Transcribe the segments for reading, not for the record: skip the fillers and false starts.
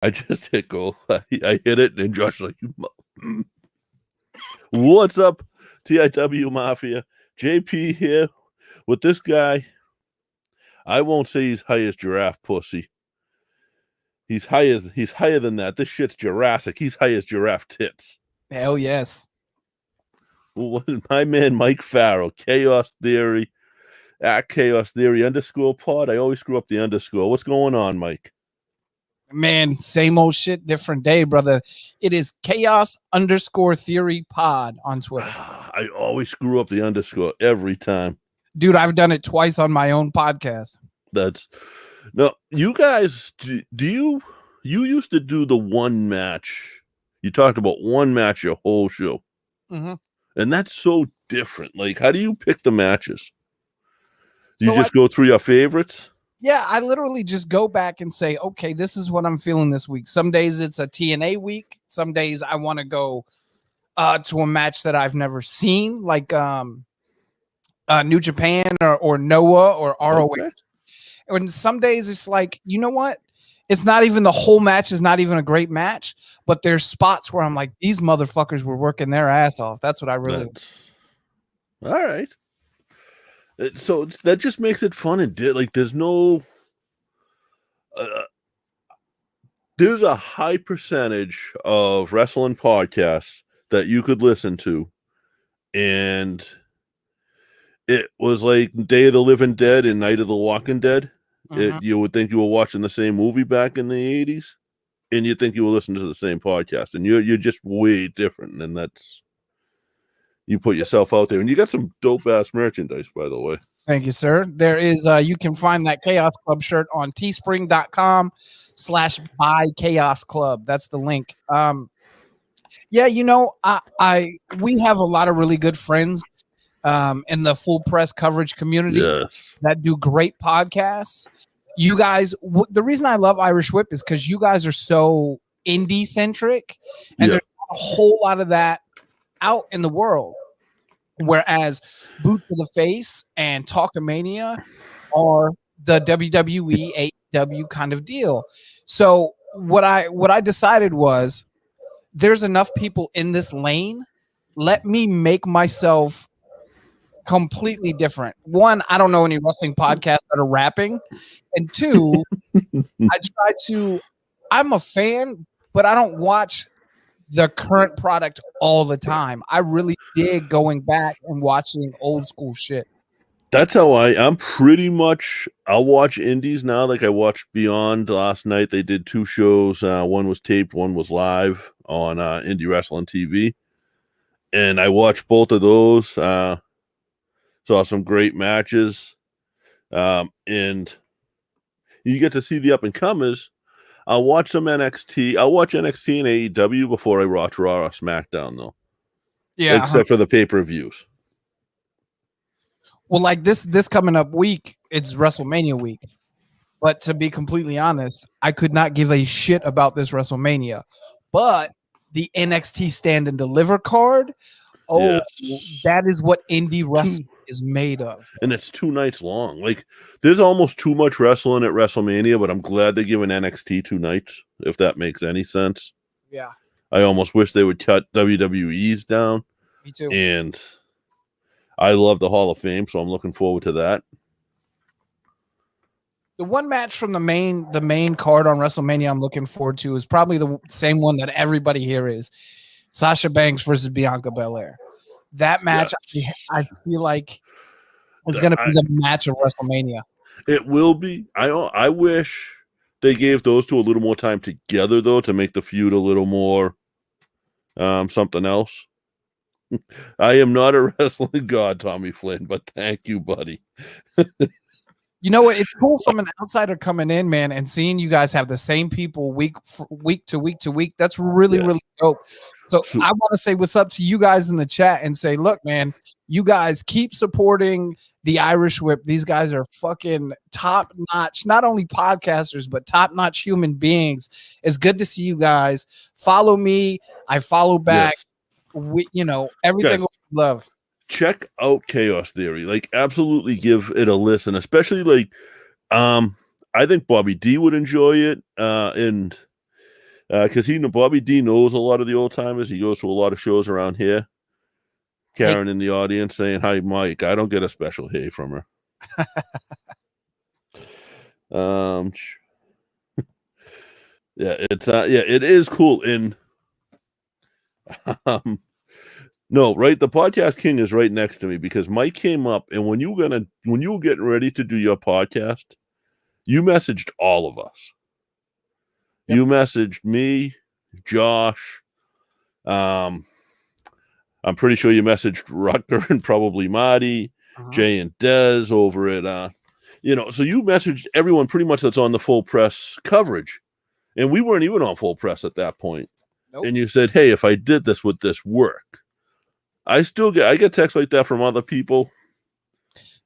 I just hit go. I hit it, and Josh was like, "What's up, TIW Mafia? JP here with this guy. I won't say he's high as giraffe pussy. He's higher than that. This shit's Jurassic. He's high as giraffe tits. Hell yes. My man Mike Farrell, Chaos Theory, at Chaos Theory _pod. I always screw up the underscore. What's going on, Mike? Man, same old shit, different day, brother. It is Chaos_Theory pod on Twitter. I always screw up the underscore every time. Dude, I've done it twice on my own podcast. No, you guys, do you used to do the one match? You talked about one match your whole show. Mm-hmm. And that's so different. Like, how do you pick the matches? Do you just go through your favorites? Yeah, I literally just go back and say, okay, this is what I'm feeling this week. Some days it's a TNA week. Some days I want to go to a match that I've never seen, like New Japan or Noah or ROH. Okay. And some days it's like, you know what? It's not even the whole match is not even a great match, but there's spots where I'm like, these motherfuckers were working their ass off. That's what I really like. All right. So that just makes it fun and like there's no there's a high percentage of wrestling podcasts that you could listen to, and it was like Day of the Living Dead and Night of the Walking Dead. You would think you were watching the same movie back in the 80s, and you think you were listening to the same podcast, and you're just way different. And that's, you put yourself out there, and you got some dope ass merchandise, by the way. Thank you, sir. There is you can find that Chaos Club shirt on teespring.com/buy Chaos Club. That's the link. Yeah, you know, we have a lot of really good friends in the full press coverage community that do great podcasts. You guys, the reason I love Irish Whip is because you guys are so indie centric, and there's a whole lot of that out in the world. Whereas Boot to the Face and Talkamania are the WWE, AEW kind of deal. So what I decided was, there's enough people in this lane. Let me make myself completely different. One, I don't know any wrestling podcasts that are rapping. And two, I'm a fan, but I don't watch the current product all the time. I really dig going back and watching old school shit. That's how I'm pretty much, I'll watch indies now. Like I watched Beyond last night. They did 2 shows. One was taped, one was live on Indie Wrestling TV. And I watched both of those. Saw some great matches. And you get to see the up and comers. I'll watch some NXT. I'll watch NXT and AEW before I watch Raw or SmackDown, though. Yeah. Except for the pay-per-views. Well, like this coming up week, it's WrestleMania week. But to be completely honest, I could not give a shit about this WrestleMania. But the NXT Stand and Deliver card, that is what indie wrestling is made of. And it's 2 nights long. Like, there's almost too much wrestling at WrestleMania, but I'm glad they're giving NXT 2 nights, if that makes any sense. Yeah. I almost wish they would cut WWE's down. Me too. And I love the Hall of Fame, so I'm looking forward to that. The one match from the main card on WrestleMania I'm looking forward to is probably the same one that everybody here is. Sasha Banks versus Bianca Belair. That match, I feel like, is going to be the match of WrestleMania. It will be. I wish they gave those 2 a little more time together, though, to make the feud a little more something else. I am not a wrestling god, Tommy Flynn, but thank you, buddy. You know what? It's cool from an outsider coming in, man, and seeing you guys have the same people week to week. That's really, really dope. So I want to say what's up to you guys in the chat and say, look, man, you guys keep supporting the Irish Whip. These guys are fucking top notch, not only podcasters, but top notch human beings. It's good to see you guys. Follow me. I follow back. Everything guys, love. Check out Chaos Theory. Like, absolutely give it a listen, especially like I think Bobby D would enjoy it. And because Bobby D knows a lot of the old timers. He goes to a lot of shows around here. Karen in the audience saying, "Hi, Mike. I don't get a special hey from her." Yeah, it is cool. And no, right. The podcast king is right next to me because Mike came up, and when you were getting ready to do your podcast, you messaged all of us. Yep. You messaged me, Josh. I'm pretty sure you messaged Rutger and probably Marty, Jay and Dez over at so you messaged everyone pretty much that's on the full press coverage. And we weren't even on full press at that point. Nope. And you said, "Hey, if I did this, would this work?" I get texts like that from other people.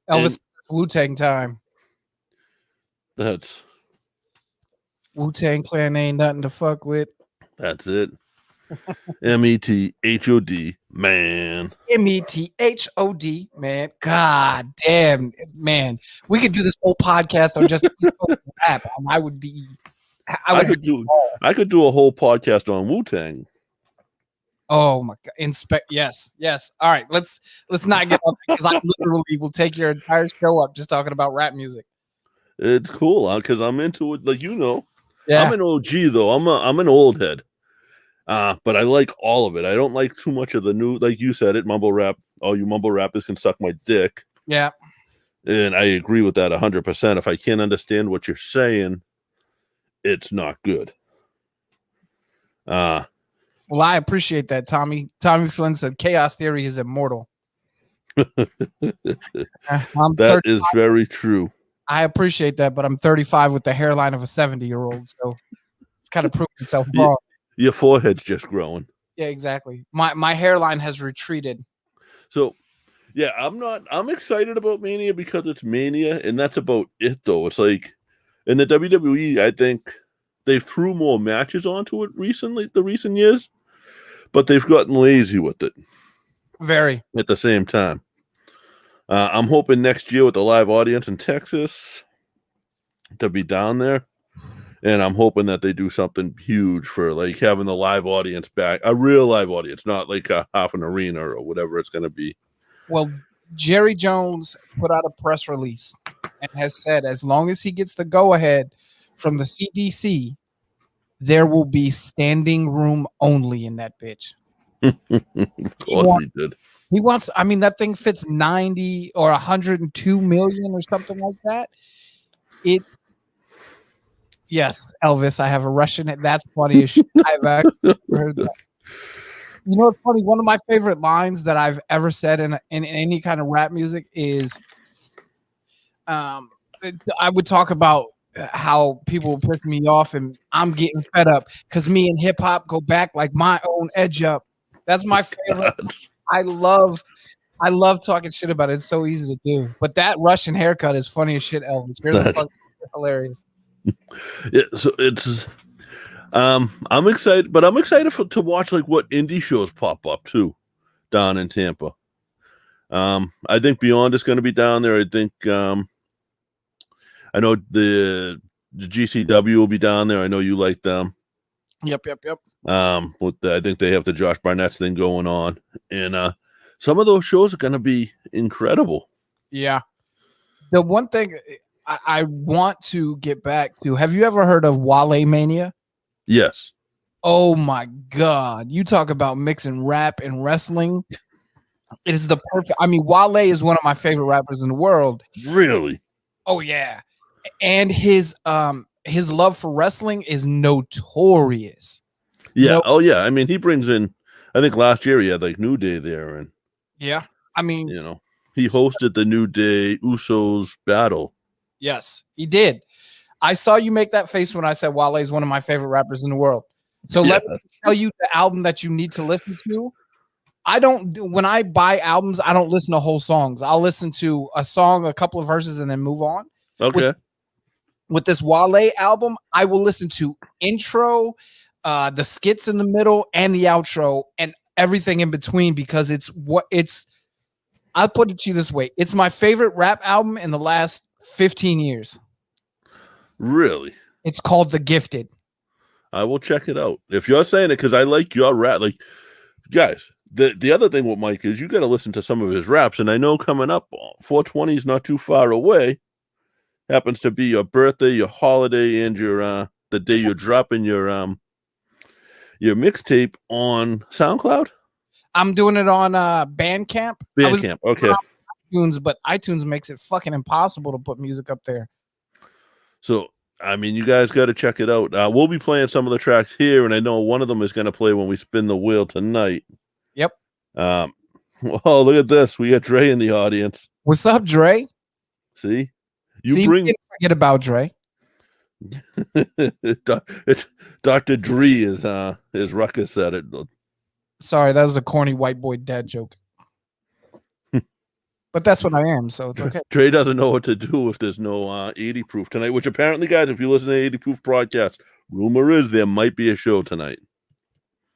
Elvis, Wu-Tang time. That's Wu-Tang Clan ain't nothing to fuck with. That's it. METHOD, man. METHOD, man. God damn, man. We could do this whole podcast on just rap, and I would be. I could do a whole podcast on Wu-Tang. Oh my god! Yes. All right, let's not get up because I literally will take your entire show up just talking about rap music. It's cool because I'm into it, like Yeah. I'm an OG though. I'm an old head. But I like all of it. I don't like too much of the new, like you said it, mumble rap. All you mumble rappers can suck my dick. Yeah. And I agree with that 100%. If I can't understand what you're saying, it's not good. Well, I appreciate that, Tommy. Tommy Flynn said chaos theory is immortal. That is very true. I appreciate that, but I'm 35 with the hairline of a 70-year-old, so it's kind of proved itself wrong. Your forehead's just growing. Yeah, exactly. My hairline has retreated. So, yeah, I'm excited about Mania because it's Mania, and that's about it, though. It's like, in the WWE, I think they threw more matches onto it the recent years, but they've gotten lazy with it. Very. At the same time. I'm hoping next year with the live audience in Texas to be down there. And I'm hoping that they do something huge for like having the live audience back, a real live audience, not like a half an arena or whatever it's going to be. Well, Jerry Jones put out a press release and has said as long as he gets the go-ahead from the CDC, there will be standing room only in that bitch. Of course he did. He wants, I mean, that thing fits 90 or 102 million or something like that. Yes, Elvis, I have a Russian. That's funny as shit. I've actually heard that. You know what's funny? One of my favorite lines that I've ever said in any kind of rap music is I would talk about how people piss me off and I'm getting fed up because me and hip hop go back like my own edge up. That's my favorite. I love talking shit about it. It's so easy to do. But that Russian haircut is funny as shit, Elvis. You're hilarious. Yeah, so it's I'm excited, but I'm excited to watch like what indie shows pop up too down in Tampa. I think Beyond is going to be down there. I think I know the GCW will be down there. I know you like them. Yep. I think they have the Josh Barnett's thing going on, and some of those shows are going to be incredible. Yeah. The one thing I want to get back to, have you ever heard of Wale Mania? Yes. Oh my God. You talk about mixing rap and wrestling. It is the perfect. I mean, Wale is one of my favorite rappers in the world. Really? Oh yeah. And his love for wrestling is notorious. Yeah. Oh yeah. I mean, he brings in, I think last year he had like New Day there, and yeah. I mean, he hosted the New Day Usos battle. Yes, he did. I saw you make that face when I said Wale is one of my favorite rappers in the world. So let me tell you the album that you need to listen to. When I buy albums, I don't listen to whole songs. I'll listen to a song, a couple of verses, and then move on. Okay. With this Wale album, I will listen to intro, the skits in the middle, and the outro, and everything in between because I'll put it to you this way. It's my favorite rap album in the last 15 years. Really? It's called The Gifted. I will check it out. If you're saying it because I like your rap, like guys. The other thing with Mike is you got to listen to some of his raps, and I know coming up, 420 is not too far away. Happens to be your birthday, your holiday, and your the day you're dropping your mixtape on SoundCloud. I'm doing it on Bandcamp. Bandcamp, okay. iTunes, but iTunes makes it fucking impossible to put music up there. So, I mean, you guys got to check it out. We'll be playing some of the tracks here, and I know one of them is going to play when we spin the wheel tonight. Yep. Well, look at this. We got Dre in the audience. What's up, Dre? See? You didn't forget about Dre. It's Dr. Dre as Ruckus said it. Sorry, that was a corny white boy dad joke. But that's what I am, so it's okay. Dre doesn't know what to do if there's no 80 Proof tonight, which apparently, guys, if you listen to 80 Proof broadcast, rumor is there might be a show tonight.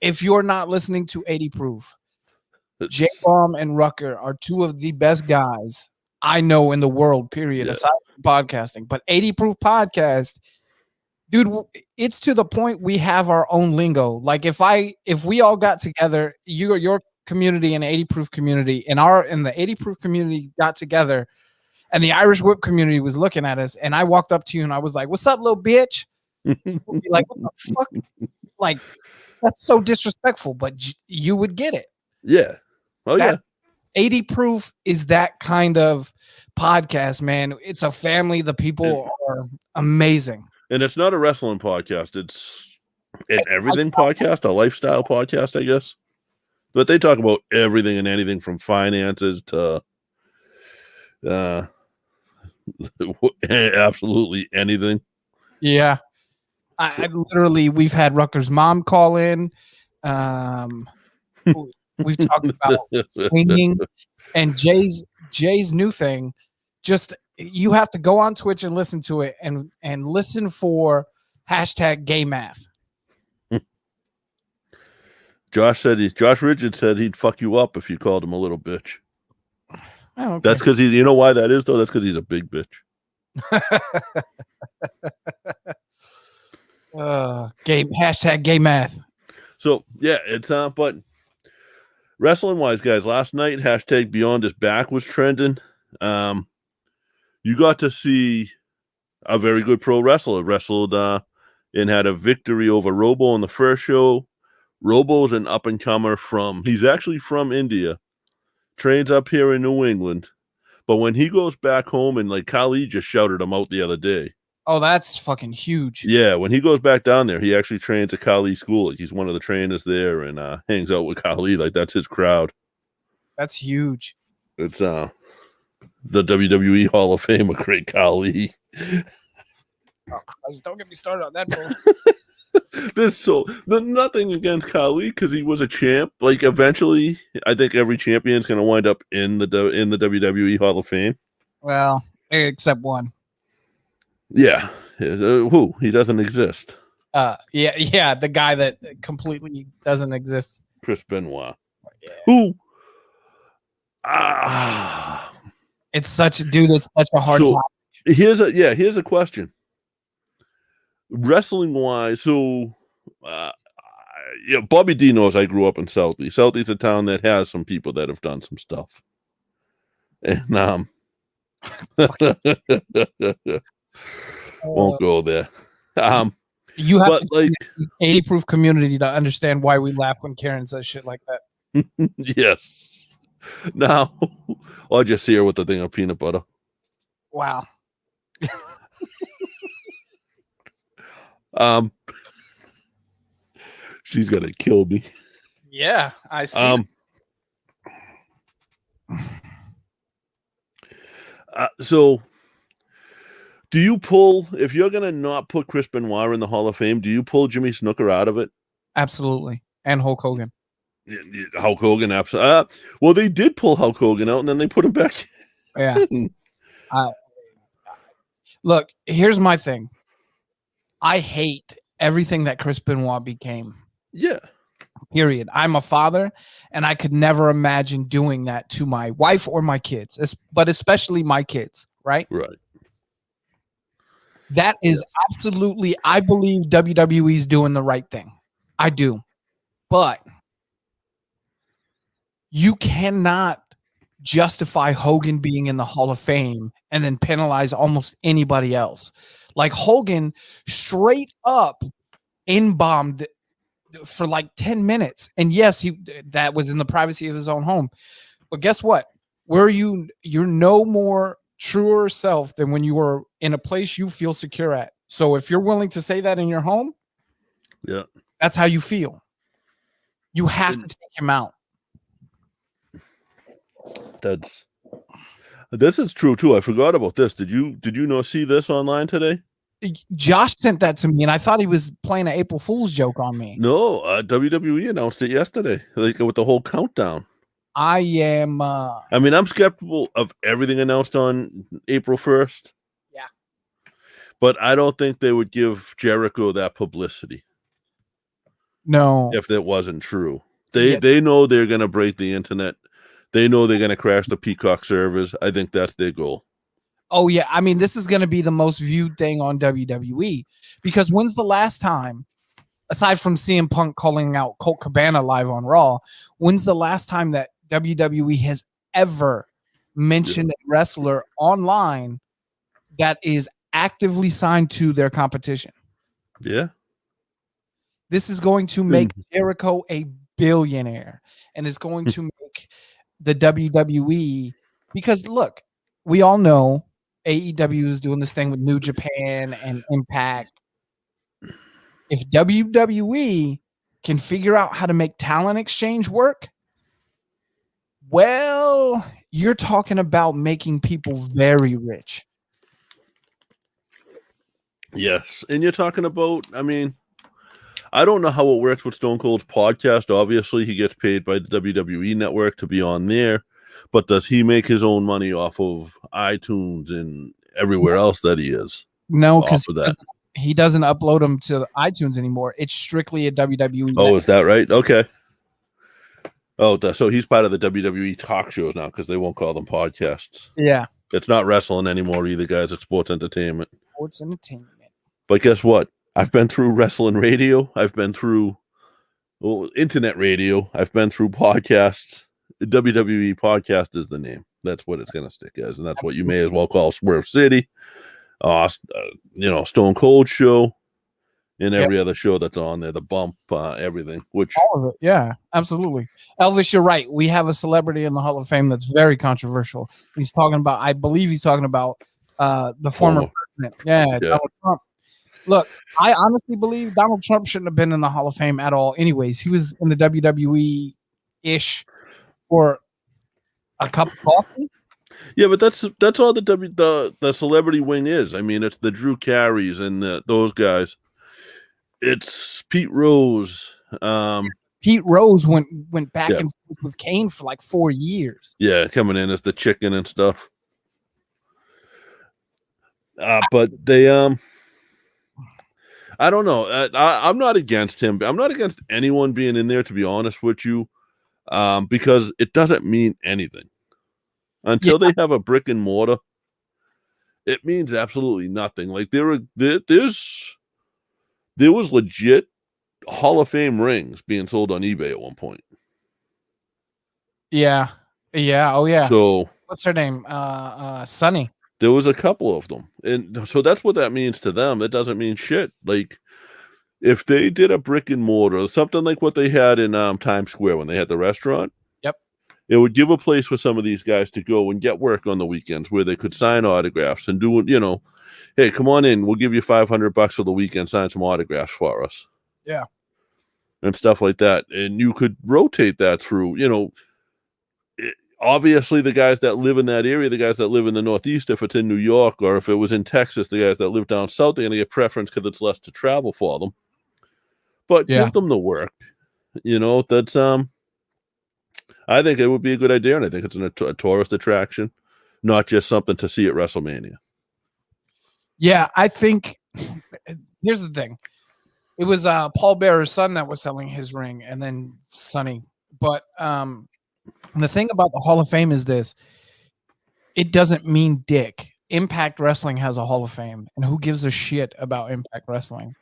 If you're not listening to 80 Proof, J-Bomb and Rucker are two of the best guys I know in the world, period, aside from podcasting. But 80 Proof podcast, dude, it's to the point we have our own lingo. Like if we all got together, your community and 80 Proof community and the 80 Proof community got together, and the Irish Whip community was looking at us, and I walked up to you and I was like, "What's up, little bitch?" We'd be like, "What the fuck?" Like, that's so disrespectful, but you would get it. Yeah. Oh, yeah. 80 Proof is that kind of podcast, man. It's a family. The people are amazing. And it's not a wrestling podcast. It's an everything podcast, a lifestyle podcast, I guess. But they talk about everything and anything from finances to absolutely anything. Yeah. I literally, we've had Rucker's mom call in. We've talked about swinging, and Jay's new thing. Just you have to go on Twitch and listen to it, and listen for #GayMath. Josh Richards said he'd fuck you up if you called him a little bitch. Okay. That's because you know why that is though. That's because he's a big bitch. #GayMath. So yeah, it's but wrestling wise, guys, last night #Beyond His Back was trending. You got to see a very good pro wrestler wrestled and had a victory over Robo on the first show. Robo's an up and comer he's actually from India, trains up here in New England, but when he goes back home, and like Kali just shouted him out the other day. Oh, that's fucking huge. Yeah, when he goes back down there, he actually trains at Kali school. Like, he's one of the trainers there and hangs out with Kali. Like, that's his crowd. That's huge. It's the WWE Hall of Fame of Great Kali. Oh, Christ, don't get me started on that, bro. There's nothing against Kali because he was a champ. Like, eventually, I think every champion is going to wind up in the WWE Hall of Fame. Well, except one. Yeah. Who? He doesn't exist. Yeah, the guy that completely doesn't exist. Chris Benoit. Yeah. Who? It's such a hard topic. Here's a question. Wrestling wise, so Bobby D knows I grew up in Southie. Southie's a town that has some people that have done some stuff. And won't go there. You have to 80 Proof community to understand why we laugh when Karen says shit like that. Yes. Now I'll just see her with the thing of peanut butter. Wow. She's gonna kill me. Yeah, I see. So do you pull, if you're gonna not put Chris Benoit in the Hall of Fame, do you pull Jimmy Snuka out of it? Absolutely. And Hulk Hogan. Hulk Hogan, absolutely. Well, they did pull Hulk Hogan out and then they put him back. Yeah. Look, here's my thing. I hate everything that Chris Benoit became. Yeah. Period. I'm a father, and I could never imagine doing that to my wife or my kids, but especially my kids, right? Right. That is absolutely, I believe WWE's doing the right thing. I do. But you cannot justify Hogan being in the Hall of Fame and then penalize almost anybody else. Like Hogan straight up in-bombed for like 10 minutes. And yes, that was in the privacy of his own home. But guess what? You're no more truer self than when you were in a place you feel secure at. So if you're willing to say that in your home, yeah, that's how you feel. You have to take him out. This is true too. I forgot about this. Did you see this online today? Josh sent that to me, and I thought he was playing an April Fool's joke on me. No, WWE announced it yesterday, like with the whole countdown. I am. I mean, I'm skeptical of everything announced on April 1st. Yeah. But I don't think they would give Jericho that publicity. No. If that wasn't true. They know they're going to break the internet. They know they're going to crash the Peacock servers. I think that's their goal. Oh, yeah. I mean, this is going to be the most viewed thing on WWE because when's the last time, aside from CM Punk calling out Colt Cabana live on Raw, when's the last time that WWE has ever mentioned a wrestler online that is actively signed to their competition? Yeah. This is going to make Jericho a billionaire, and it's going to make the WWE, because look, we all know AEW is doing this thing with New Japan and Impact. If WWE can figure out how to make talent exchange work, well, you're talking about making people very rich. Yes. And you're talking about, I mean, I don't know how it works with Stone Cold's podcast. Obviously, he gets paid by the WWE network to be on there. But does he make his own money off of iTunes and everywhere else that he is? No, because he doesn't upload them to iTunes anymore. It's strictly a WWE. Oh, is that right? Okay. Oh, so he's part of the WWE talk shows now because they won't call them podcasts. Yeah. It's not wrestling anymore either, guys. It's sports entertainment. Sports entertainment. But guess what? I've been through wrestling radio. I've been through internet radio. I've been through podcasts. The WWE podcast is the name. That's what it's going to stick as. And that's what you may as well call Swerve City, Stone Cold show, and every other show that's on there, the bump, everything. Which all of it. Yeah, absolutely. Elvis, you're right. We have a celebrity in the Hall of Fame that's very controversial. I believe he's talking about the former president. Yeah, Donald Trump. Look, I honestly believe Donald Trump shouldn't have been in the Hall of Fame at all. Anyways, he was in the WWE-ish for a cup of coffee. Yeah, but that's all the celebrity wing is. I mean, it's the Drew Carries and those guys. It's Pete Rose. Pete Rose went back and forth with Kane for like 4 years. Yeah, coming in as the chicken and stuff. But they I don't know. I'm not against him. I'm not against anyone being in there, to be honest with you, because it doesn't mean anything until they have a brick and mortar. It means absolutely nothing. Like there was legit Hall of Fame rings being sold on eBay at one point. Yeah. Oh yeah. So what's her name? Sunny. There was a couple of them. And so that's what that means to them. It doesn't mean shit. Like, if they did a brick and mortar, something like what they had in Times Square when they had the restaurant, it would give a place for some of these guys to go and get work on the weekends where they could sign autographs and do, hey, come on in. We'll give you $500 for the weekend. Sign some autographs for us. Yeah. And stuff like that. And you could rotate that through, obviously, the guys that live in that area, the guys that live in the Northeast, if it's in New York or if it was in Texas, the guys that live down south, they're going to get preference because it's less to travel for them. But give them the work. That's I think it would be a good idea, and I think it's a tourist attraction, not just something to see at WrestleMania. Yeah, I think here's the thing. It was Paul Bearer's son that was selling his ring, and then Sonny. But the thing about the Hall of Fame is this. It doesn't mean dick. Impact Wrestling has a Hall of Fame, and who gives a shit about Impact Wrestling?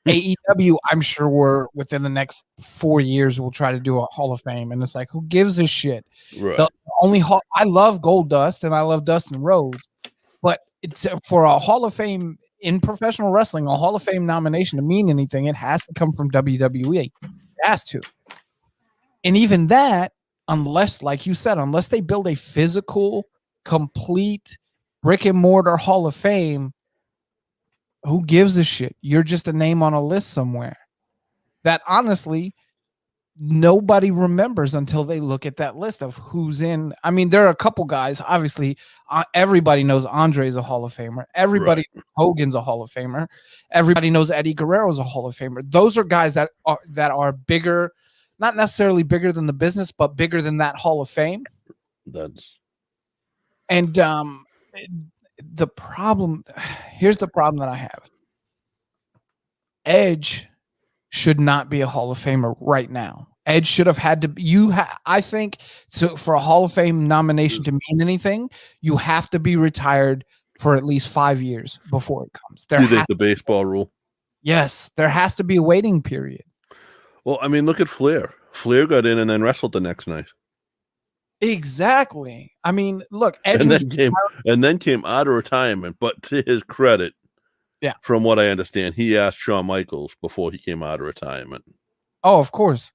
AEW, I'm sure within the next 4 years we'll try to do a Hall of Fame, and it's like, who gives a shit? Right. The only I love Goldust and I love Dustin Rhodes, but it's for a Hall of Fame in professional wrestling, a Hall of Fame nomination to mean anything, it has to come from WWE. It has to, and even that, unless, like you said, unless they build a physical, complete brick and mortar Hall of Fame. Who gives a shit? You're just a name on a list somewhere that honestly nobody remembers until they look at that list of who's in. I mean, there are a couple guys. Obviously, everybody knows Andre's a Hall of Famer. Everybody knows Hogan's a Hall of Famer. Everybody knows Eddie Guerrero's a Hall of Famer. Those are guys that are bigger, not necessarily bigger than the business, but bigger than that Hall of Fame. The problem, here's the problem that I have. Edge should not be a Hall of Famer right now. Edge should have had to. I think for a Hall of Fame nomination to mean anything, you have to be retired for at least 5 years before it comes. Do you think the baseball rule? Yes, there has to be a waiting period. Well, I mean, look at Flair. Flair got in and then wrestled the next night. Exactly. I mean, look, Edge and then came out of retirement. But to his credit, from what I understand, he asked Shawn Michaels before he came out of retirement. Oh, of course.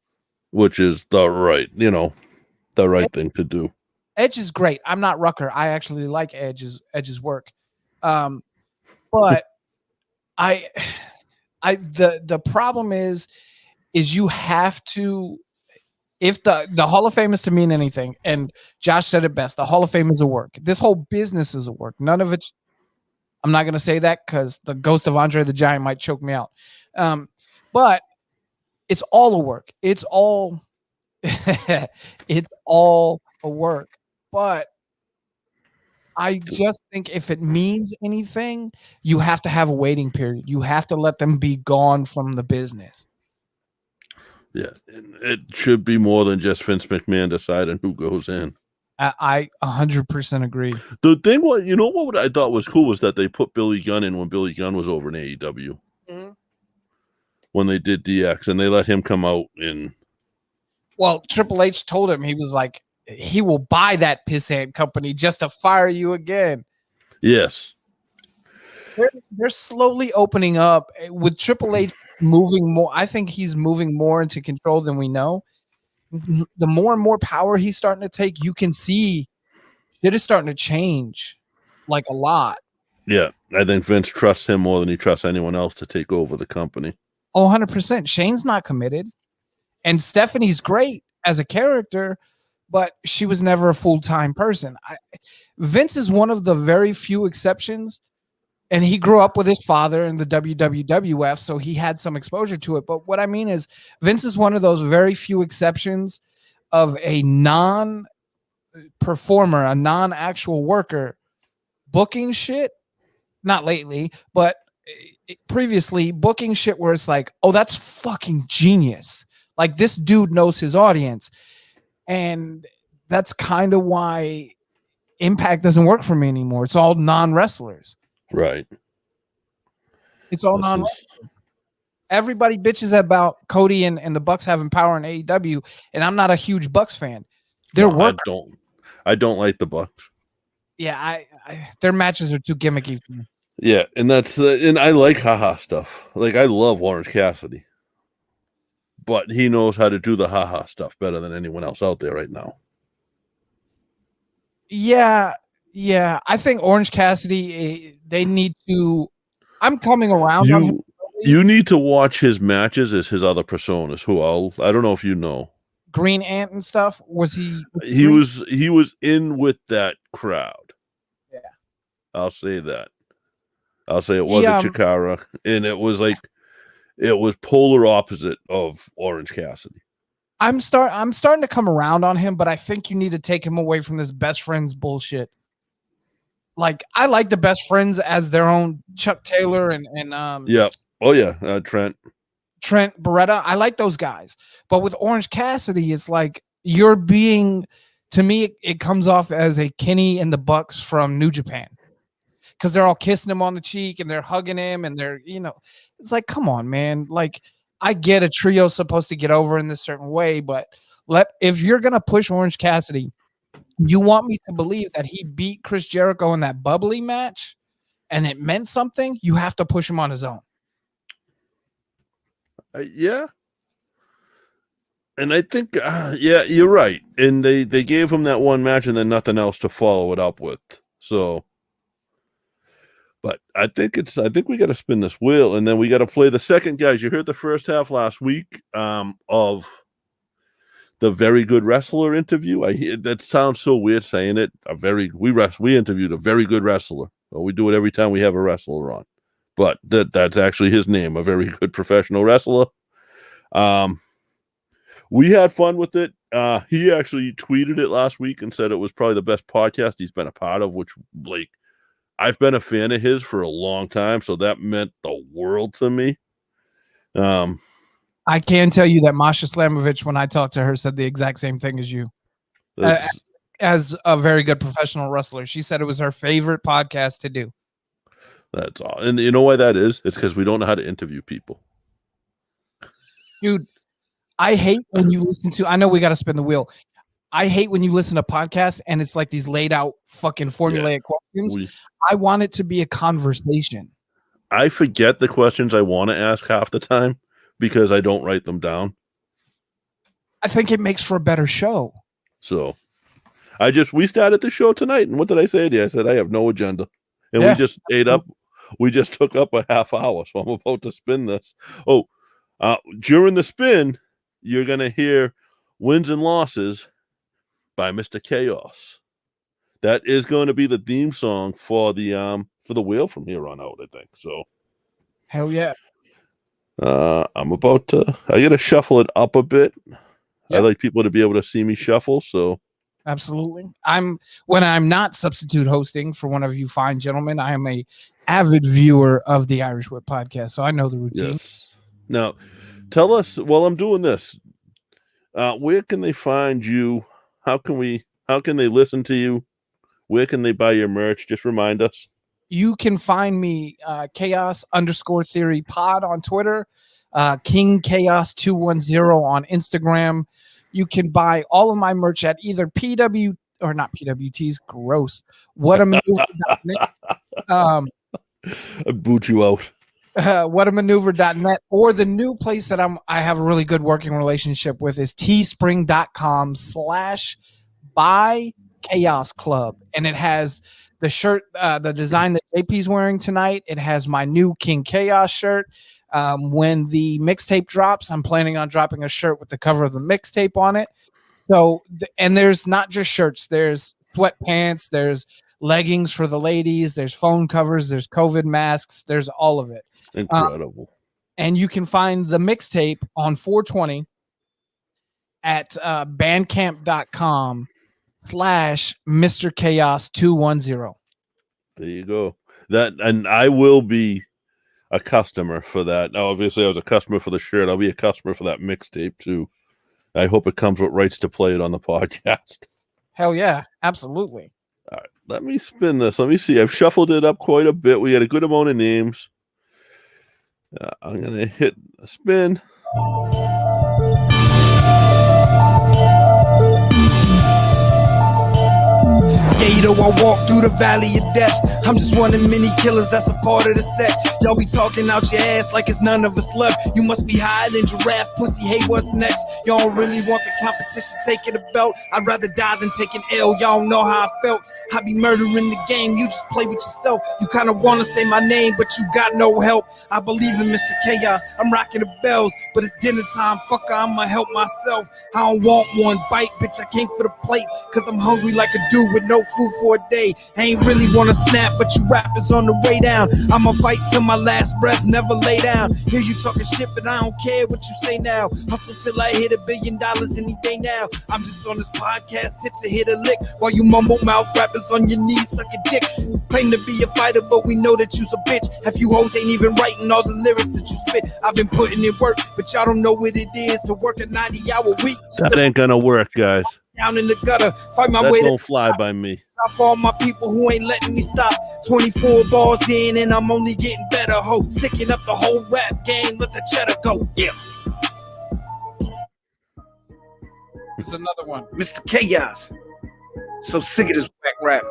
Which is the right thing to do. Edge is great. I'm not Rucker. I actually like Edge's work. But the problem is you have to. If the Hall of Fame is to mean anything, and Josh said it best, the Hall of Fame is a work. This whole business is a work. None of it's. I'm not going to say that because the ghost of Andre the Giant might choke me out. But it's all a work. It's all it's all a work. But I just think if it means anything, you have to have a waiting period. You have to let them be gone from the business. Yeah, it should be more than just Vince McMahon deciding who goes in. I 100% agree. The thing was, what I thought was cool was that they put Billy Gunn in when Billy Gunn was over in AEW. Mm-hmm. When they did DX, and they let him come out in. Well, Triple H told him, he was like, he will buy that pissant company just to fire you again. Yes. They're slowly opening up with Triple H moving more. I think he's moving more into control than we know. The more and more power he's starting to take, you can see it is starting to change like a lot. Yeah, I think Vince trusts him more than he trusts anyone else to take over the company. Oh, 100%. Shane's not committed. And Stephanie's great as a character, but she was never a full-time person. Vince is one of the very few exceptions. And he grew up with his father in the WWF, so he had some exposure to it. But what I mean is Vince is one of those very few exceptions of a non-performer, a non-actual worker booking shit, not lately, but previously booking shit where it's like, oh, that's fucking genius. Like, this dude knows his audience. And that's kind of why Impact doesn't work for me anymore. It's all non-wrestlers. Right. It's all non-wrestlers. Everybody bitches about Cody and the Bucks having power in AEW, and I'm not a huge Bucks fan. I don't like the Bucks. Yeah, their matches are too gimmicky for me. Yeah, and and I like haha stuff. Like, I love Orange Cassidy, but he knows how to do the haha stuff better than anyone else out there right now. Yeah, I think Orange Cassidy, they need to. I'm coming around on him. You need to watch his matches as his other personas. I don't know if you know. Green Ant and stuff. Was he? He was in with that crowd. Yeah, I'll say that. I'll say it wasn't Chikara, and it was polar opposite of Orange Cassidy. I'm starting to come around on him, but I think you need to take him away from this best friends bullshit. Like, I like the best friends as their own Chuck Taylor and yeah. Oh yeah, Trent Beretta. I like those guys. But with Orange Cassidy, it's like you're being, to me, it comes off as a Kenny and the Bucks from New Japan. because they're all kissing him on the cheek and they're hugging him and they're, it's like, come on, man. Like, I get a trio's supposed to get over in this certain way, but if you're going to push Orange Cassidy, you want me to believe that he beat Chris Jericho in that bubbly match and it meant something, you have to push him on his own. Yeah. And I think, you're right. And they gave him that one match and then nothing else to follow it up with. So, but I think we got to spin this wheel and then we got to play the second, guys. You heard the first half last week of the Very Good Wrestler interview. That sounds so weird saying it. We interviewed a very good wrestler. Well, we do it every time we have a wrestler on, but that's actually his name, a very good professional wrestler. We had fun with it. He actually tweeted it last week and said it was probably the best podcast he's been a part of, which, like, I've been a fan of his for a long time, so that meant the world to me. I can tell you that Masha Slamovich, when I talked to her, said the exact same thing as you. As a very good professional wrestler, she said it was her favorite podcast to do. That's all. And you know why that is? It's because we don't know how to interview people. Dude, I hate when you listen to, I know we got to spin the wheel. I hate when you listen to podcasts and it's like these laid out fucking formulaic questions. I want it to be a conversation. I forget the questions I want to ask half the time because I don't write them down. I think it makes for a better show. So we started the show tonight. And what did I say to you? I said, I have no agenda. And we just ate up. We just took up a half hour. So I'm about to spin this. During the spin, you're going to hear Wins and Losses by Mr. Chaos. That is going to be the theme song for the wheel from here on out, I think. So, hell yeah. I got to shuffle it up a bit. Yep. I like people to be able to see me shuffle. So, absolutely. When I'm not substitute hosting for one of you fine gentlemen, I am a avid viewer of the Irish Whip podcast. So I know the routine. Yes. Now, tell us while I'm doing this, where can they find you? How can they listen to you? Where can they buy your merch? Just remind us. You can find me chaos_theory pod on Twitter, King Chaos 210 on Instagram. You can buy all of my merch at either PWT's gross. Whatamaneuver.net. I boot you out. Whatamaneuver.net, or the new place that I have a really good working relationship with is teespring.com/buy Chaos Club. And it has the shirt, the design that JP's wearing tonight. It has my new King Chaos shirt. When the mixtape drops, I'm planning on dropping a shirt with the cover of the mixtape on it. So, and there's not just shirts, there's sweatpants, there's leggings for the ladies, there's phone covers, there's COVID masks, there's all of it. Incredible. And you can find the mixtape on 420 at bandcamp.com/Mr. Chaos 210. There you go. And I will be a customer for that. Now, obviously, I was a customer for the shirt. I'll be a customer for that mixtape too. I hope it comes with rights to play it on the podcast. Hell yeah, absolutely. All right, let me spin this. Let me see. I've shuffled it up quite a bit. We had a good amount of names. I'm going to hit a spin. Gator, I walk through the valley of death. I'm just one of many killers that's a part of the set. Y'all be talking out your ass like it's none of us left. You must be higher than giraffe pussy. Hey, what's next? Y'all don't really want the competition taking the belt. I'd rather die than take an L. Y'all know how I felt. I be murdering the game. You just play with yourself. You kind of want to say my name, but you got no help. I believe in Mr. Chaos. I'm rocking the bells, but it's dinner time. Fuck, I'ma help myself. I don't want one bite, bitch. I came for the plate, cause I'm hungry like a dude with no food for a day. I ain't really wanna snap, but you rappers on the way down. I'ma fight till my last breath, never lay down. Hear you talking shit, but I don't care what you say now. Hustle till I hit $1 billion any day now. I'm just on this podcast tip to hit a lick, while you mumble mouth rappers on your knees suck a dick. Claim to be a fighter, but we know that you's a bitch. Half you hoes ain't even writing all the lyrics that you spit. I've been putting in work, but y'all don't know what it is to work a 90-hour week. That ain't gonna work, guys. Down in the gutter, fight my that way. Don't fly by me. For all my people who ain't letting me stop. 24 bars in and I'm only getting better, ho. Sticking up the whole rap game, let the cheddar go. Yeah. It's another one. Mr. Chaos. So sick of this whack rap.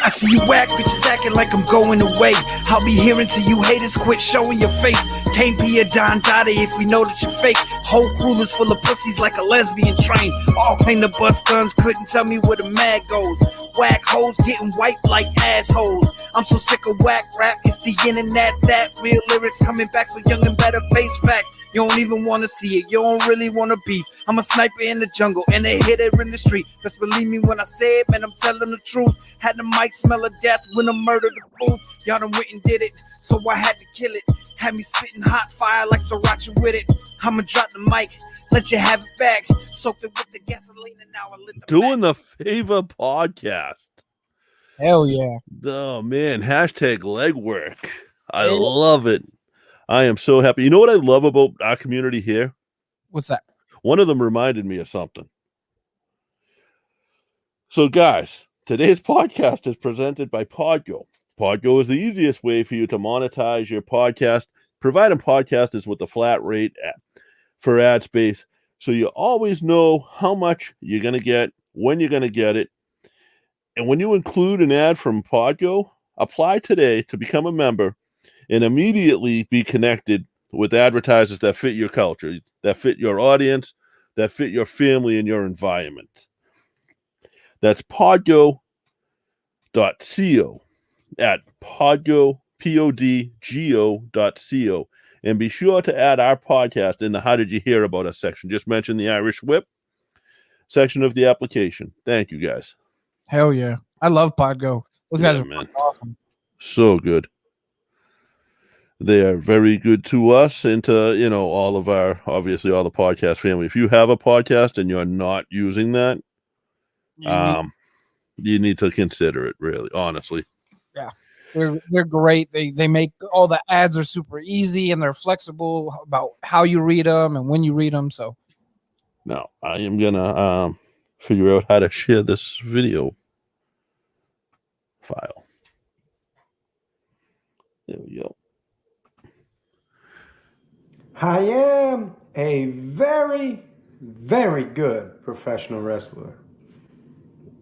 I see you whack bitches acting like I'm going away. I'll be hearing to you haters quit showing your face. Can't be a Don Dottie if we know that you're fake. Whole crew is full of pussies like a lesbian train. All claim to bust guns, couldn't tell me where the mag goes. Whack hoes getting wiped like assholes. I'm so sick of whack rap, it's the internet that real lyrics coming back so young and better face facts. You don't even want to see it, you don't really want to beef. I'm a sniper in the jungle and a hitter in the street. Best believe me when I say it, man, I'm telling the truth. Had the mic smell of death when I murdered the booth. Y'all done went and did it, so I had to kill it. Had me spitting hot fire like sriracha with it. I'ma drop the mic, let you have it back. Soaked it with the gasoline and now I lit the Doing the Favor podcast. Hell yeah. Oh, man. Hashtag legwork. I love it. I am so happy. You know what I love about our community here? What's that? One of them reminded me of something. So, guys, today's podcast is presented by Podgo. Podgo is the easiest way for you to monetize your podcast, providing podcasters with a flat rate for ad space, so you always know how much you're going to get, when you're going to get it. And when you include an ad from Podgo, apply today to become a member and immediately be connected with advertisers that fit your culture, that fit your audience, that fit your family and your environment. That's podgo.co at podgo, podgo.co. And be sure to add our podcast in the How Did You Hear About Us section. Just mention the Irish Whip section of the application. Thank you, guys. Hell yeah. I love Podgo. Those guys are awesome. So good. They are very good to us and to, you know, all of our, obviously, all the podcast family. If you have a podcast and you're not using that, you need to consider it, really, honestly. Yeah. They're great. They make all the ads are super easy and they're flexible about how you read them and when you read them. So now I am gonna figure out how to share this video file. There we go. I am a very, very good professional wrestler.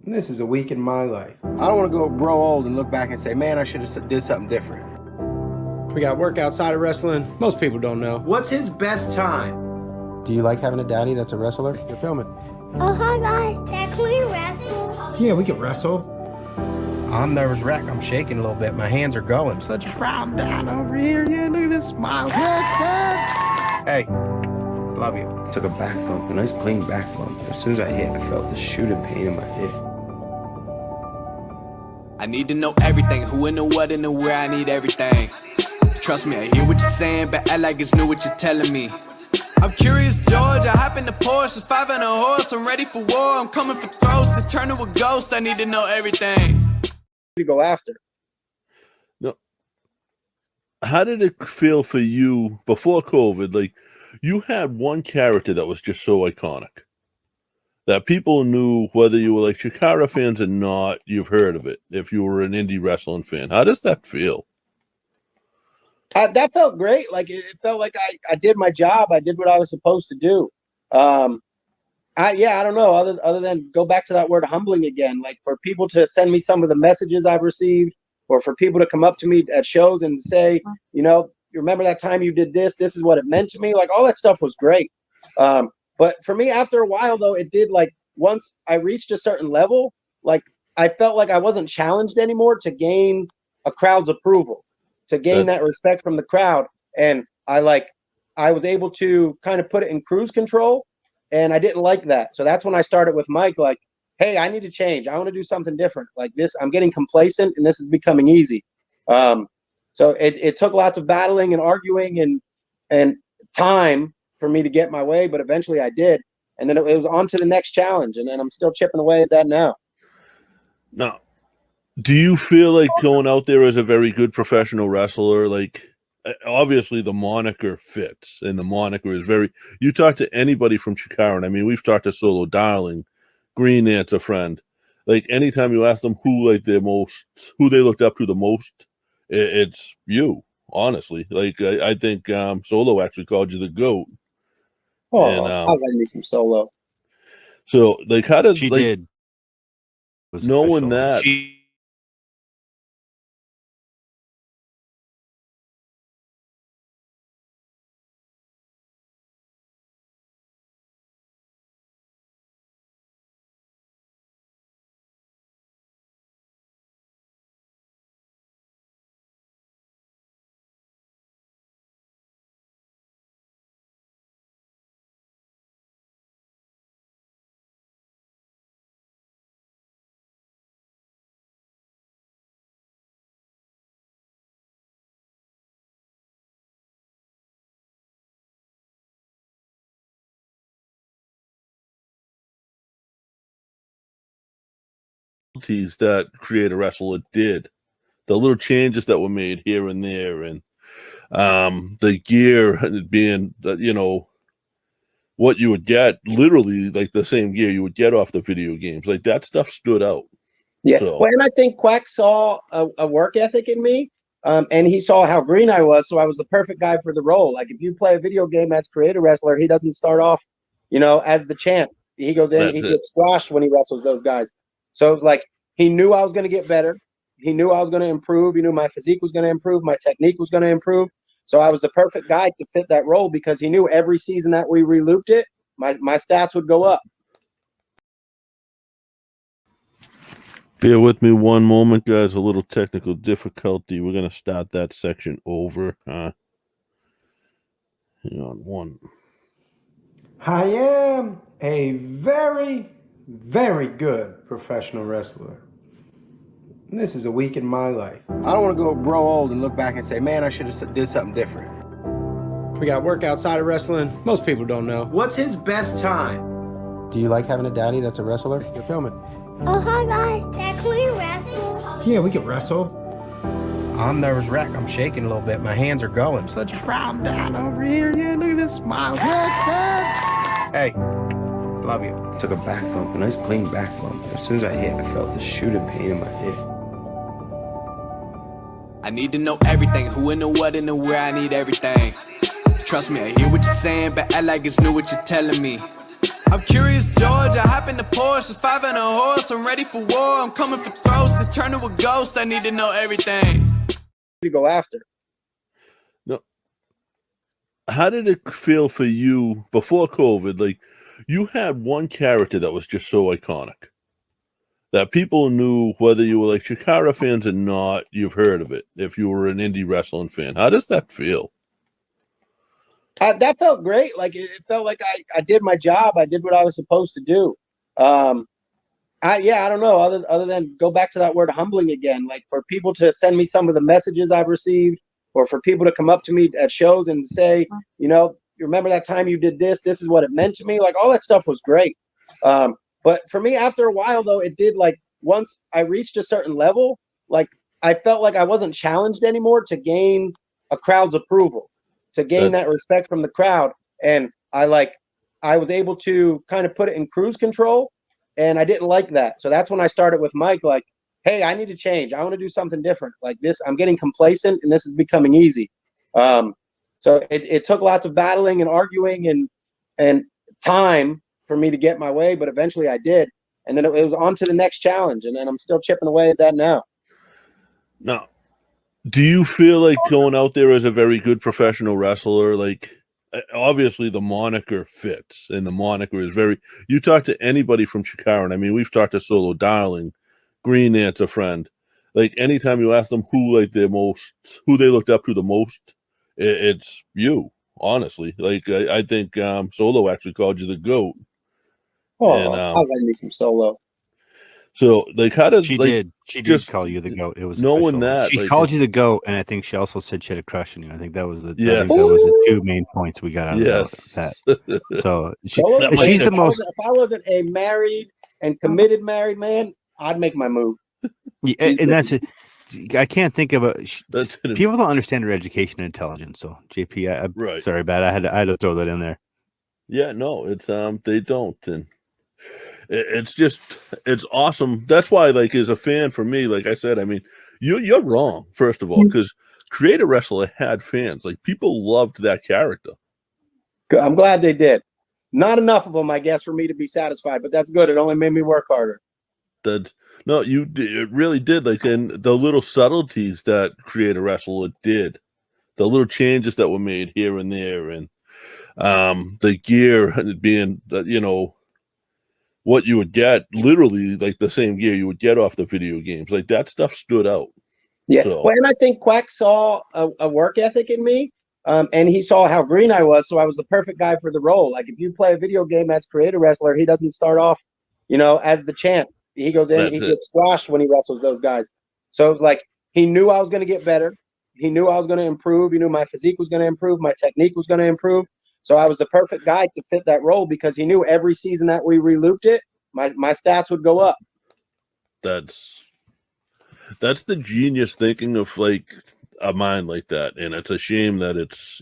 And this is a week in my life. I don't want to go grow old and look back and say, man, I should have did something different. We got work outside of wrestling. Most people don't know. What's his best time? Do you like having a daddy that's a wrestler? You're filming. Oh, hi guys. Dad, can we wrestle? Yeah, we can wrestle. I'm nervous wreck. I'm shaking a little bit. My hands are going. Such a proud dad over here. Yeah, look at this smile. Hey, love you. Took a back bump, a nice clean back bump. As soon as I hit, I felt this shooting pain in my hip. I need to know everything, who and the what and the where, I need everything. Trust me, I hear what you're saying, but act like it's new what you're telling me. I'm curious, George, I hop in the Porsche, it's 5 and a horse, I'm ready for war, I'm coming for throats, to turn to a ghost, I need to know everything. To go after. No. How did it feel for you before COVID? Like, you had one character that was just so iconic that people knew, whether you were like Chikara fans or not, you've heard of it. If you were an indie wrestling fan, how does that feel? That felt great. Like it felt like I did my job. I did what I was supposed to do. I don't know. Other than go back to that word humbling again. Like for people to send me some of the messages I've received, or for people to come up to me at shows and say, you know, you remember that time you did this? This is what it meant to me. Like all that stuff was great. But for me, after a while, though, it did like once I reached a certain level, like I felt like I wasn't challenged anymore to gain a crowd's approval, to gain that respect from the crowd. And I was able to kind of put it in cruise control, and I didn't like that. So that's when I started with Mike, like, hey, I need to change. I want to do something different. Like this, I'm getting complacent and this is becoming easy. So it took lots of battling and arguing and time for me to get my way, but eventually I did. And then it was on to the next challenge. And then I'm still chipping away at that now. Now, do you feel like going out there as a very good professional wrestler, like obviously the moniker fits and the moniker is very, you talk to anybody from Chikara, and I mean, we've talked to Solo Darling, Green Answer Friend. Like anytime you ask them who who they looked up to the most, it's you. Honestly, like I think Solo actually called you the GOAT. Oh, And I like me some Solo. so like how does She like did. Was knowing official. that She that Create a Wrestler did, the little changes that were made here and there, and the gear being what you would get, literally like the same gear you would get off the video games, like that stuff stood out. Yeah. So Well, and I think Quack saw a work ethic in me, and he saw how green I was, so I was the perfect guy for the role. Like if you play a video game as Create a Wrestler, he doesn't start off, as the champ. He goes in, he gets squashed when he wrestles those guys. So it was like he knew I was going to get better. He knew I was going to improve. He knew my physique was going to improve. My technique was going to improve. So I was the perfect guy to fit that role because he knew every season that we relooped it, my stats would go up. bear with me one moment, guys. A little technical difficulty. We're gonna start that section over. Hang on one. I am a very, very good professional wrestler. And this is a week in my life. I don't want to go grow old and look back and say, man, I should have did something different. We got work outside of wrestling. Most people don't know. What's his best time? Do you like having a daddy that's a wrestler? You're filming. Oh, hi guys. Dad, can we wrestle? Yeah, we can wrestle. I'm nervous wreck. I'm shaking a little bit. My hands are going. Such a proud dad over here. Yeah, look at this smile. Hey, love you. Took a back bump, a nice clean back bump. As soon as I hit, I felt the shooting pain in my hip. I need to know everything, who and the what and the where, I need everything. Trust me, I hear what you're saying, but act like it's new what you're telling me. I'm curious, George, I hop in the Porsche, 5 and a horse, I'm ready for war, I'm coming for throats, to turn to a ghost, I need to know everything. To go after. No. How did it feel for you before COVID? Like you had one character that was just so iconic that people knew, whether you were like Chikara fans or not, you've heard of it. If you were an indie wrestling fan, how does that feel? That felt great. Like it felt like I did my job. I did what I was supposed to do. I don't know. Other than go back to that word humbling again. Like for people to send me some of the messages I've received, or for people to come up to me at shows and say, you remember that time you did this? This is what it meant to me. Like all that stuff was great. But for me, after a while though, it did, like once I reached a certain level, like I felt like I wasn't challenged anymore to gain a crowd's approval, to gain that respect from the crowd. And I was able to kind of put it in cruise control, and I didn't like that. So that's when I started with Mike, like, hey, I need to change. I want to do something different. Like this, I'm getting complacent and this is becoming easy. So it took lots of battling and arguing and time for me to get my way, but eventually I did. And then it was on to the next challenge, and then I'm still chipping away at that now. Now, do you feel like going out there as a very good professional wrestler, like obviously the moniker fits, and the moniker is very, you talk to anybody from Chikara, and I mean, we've talked to Solo Darling, Green Answer Friend, like anytime you ask them who they looked up to the most, it's you, honestly. Like I think Solo actually called you the GOAT. Oh, I like me some Solo. So like how does she did call you the GOAT. It was knowing official. that She called you the GOAT, and I think she also said she had a crush on you. I think that was the two main points we got out of that. So she's the most. If I wasn't a married and committed married man, I'd make my move. Yeah, and that's it. I can't think of people don't understand her education and intelligence. So JP, right. Sorry, bad. I had to throw that in there. Yeah, no, it's they don't, and it's awesome. That's why, like, as a fan for me, like I said, I mean, you're wrong, first of all, because Creator Wrestler had fans. Like, people loved that character. I'm glad they did. Not enough of them, I guess, for me to be satisfied, but that's good. It only made me work harder. No, it really did. Like, and the little subtleties that Creator Wrestler did, the little changes that were made here and there, and the gear being, what you would get, literally like the same gear you would get off the video games. Like, that stuff stood out. Yeah. So. Well, and I think Quack saw a work ethic in me, and he saw how green I was, so I was the perfect guy for the role. Like, if you play a video game as Creator Wrestler, he doesn't start off, as the champ. He goes in, he gets squashed when he wrestles those guys. So it was like, he knew I was going to get better. He knew I was going to improve. He knew my physique was going to improve. My technique was going to improve. So I was the perfect guy to fit that role, because he knew every season that we relooped it, my stats would go up. That's the genius thinking of, like, a mind like that. And it's a shame that it's,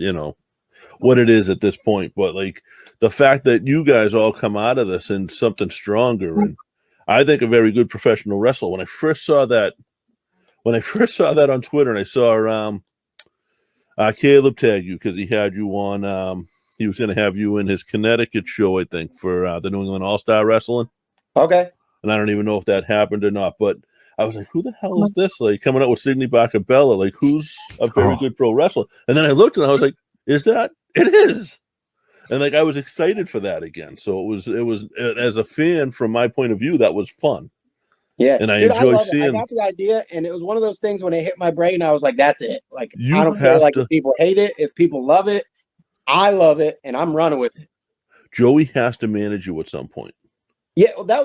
what it is at this point. But, like, the fact that you guys all come out of this in something stronger, and I think a very good professional wrestler. When I first saw that on Twitter, and I saw Caleb tag you, because he had you on, he was going to have you in his Connecticut show, I think, for the New England All-Star Wrestling. Okay. And I don't even know if that happened or not, but I was like, who the hell is this? Like, coming out with Sidney Bacabella, like, who's a very good pro wrestler? And then I looked and I was like, is that? It is. And, like, I was excited for that again. So it was as a fan, from my point of view, that was fun. Yeah. And I enjoyed seeing. I got the idea, and it was one of those things when it hit my brain, I was like, that's it. Like, You I don't care, have like, to- if people hate it, if people love it, I love it, and I'm running with it. Joey has to manage you at some point. Yeah, well, that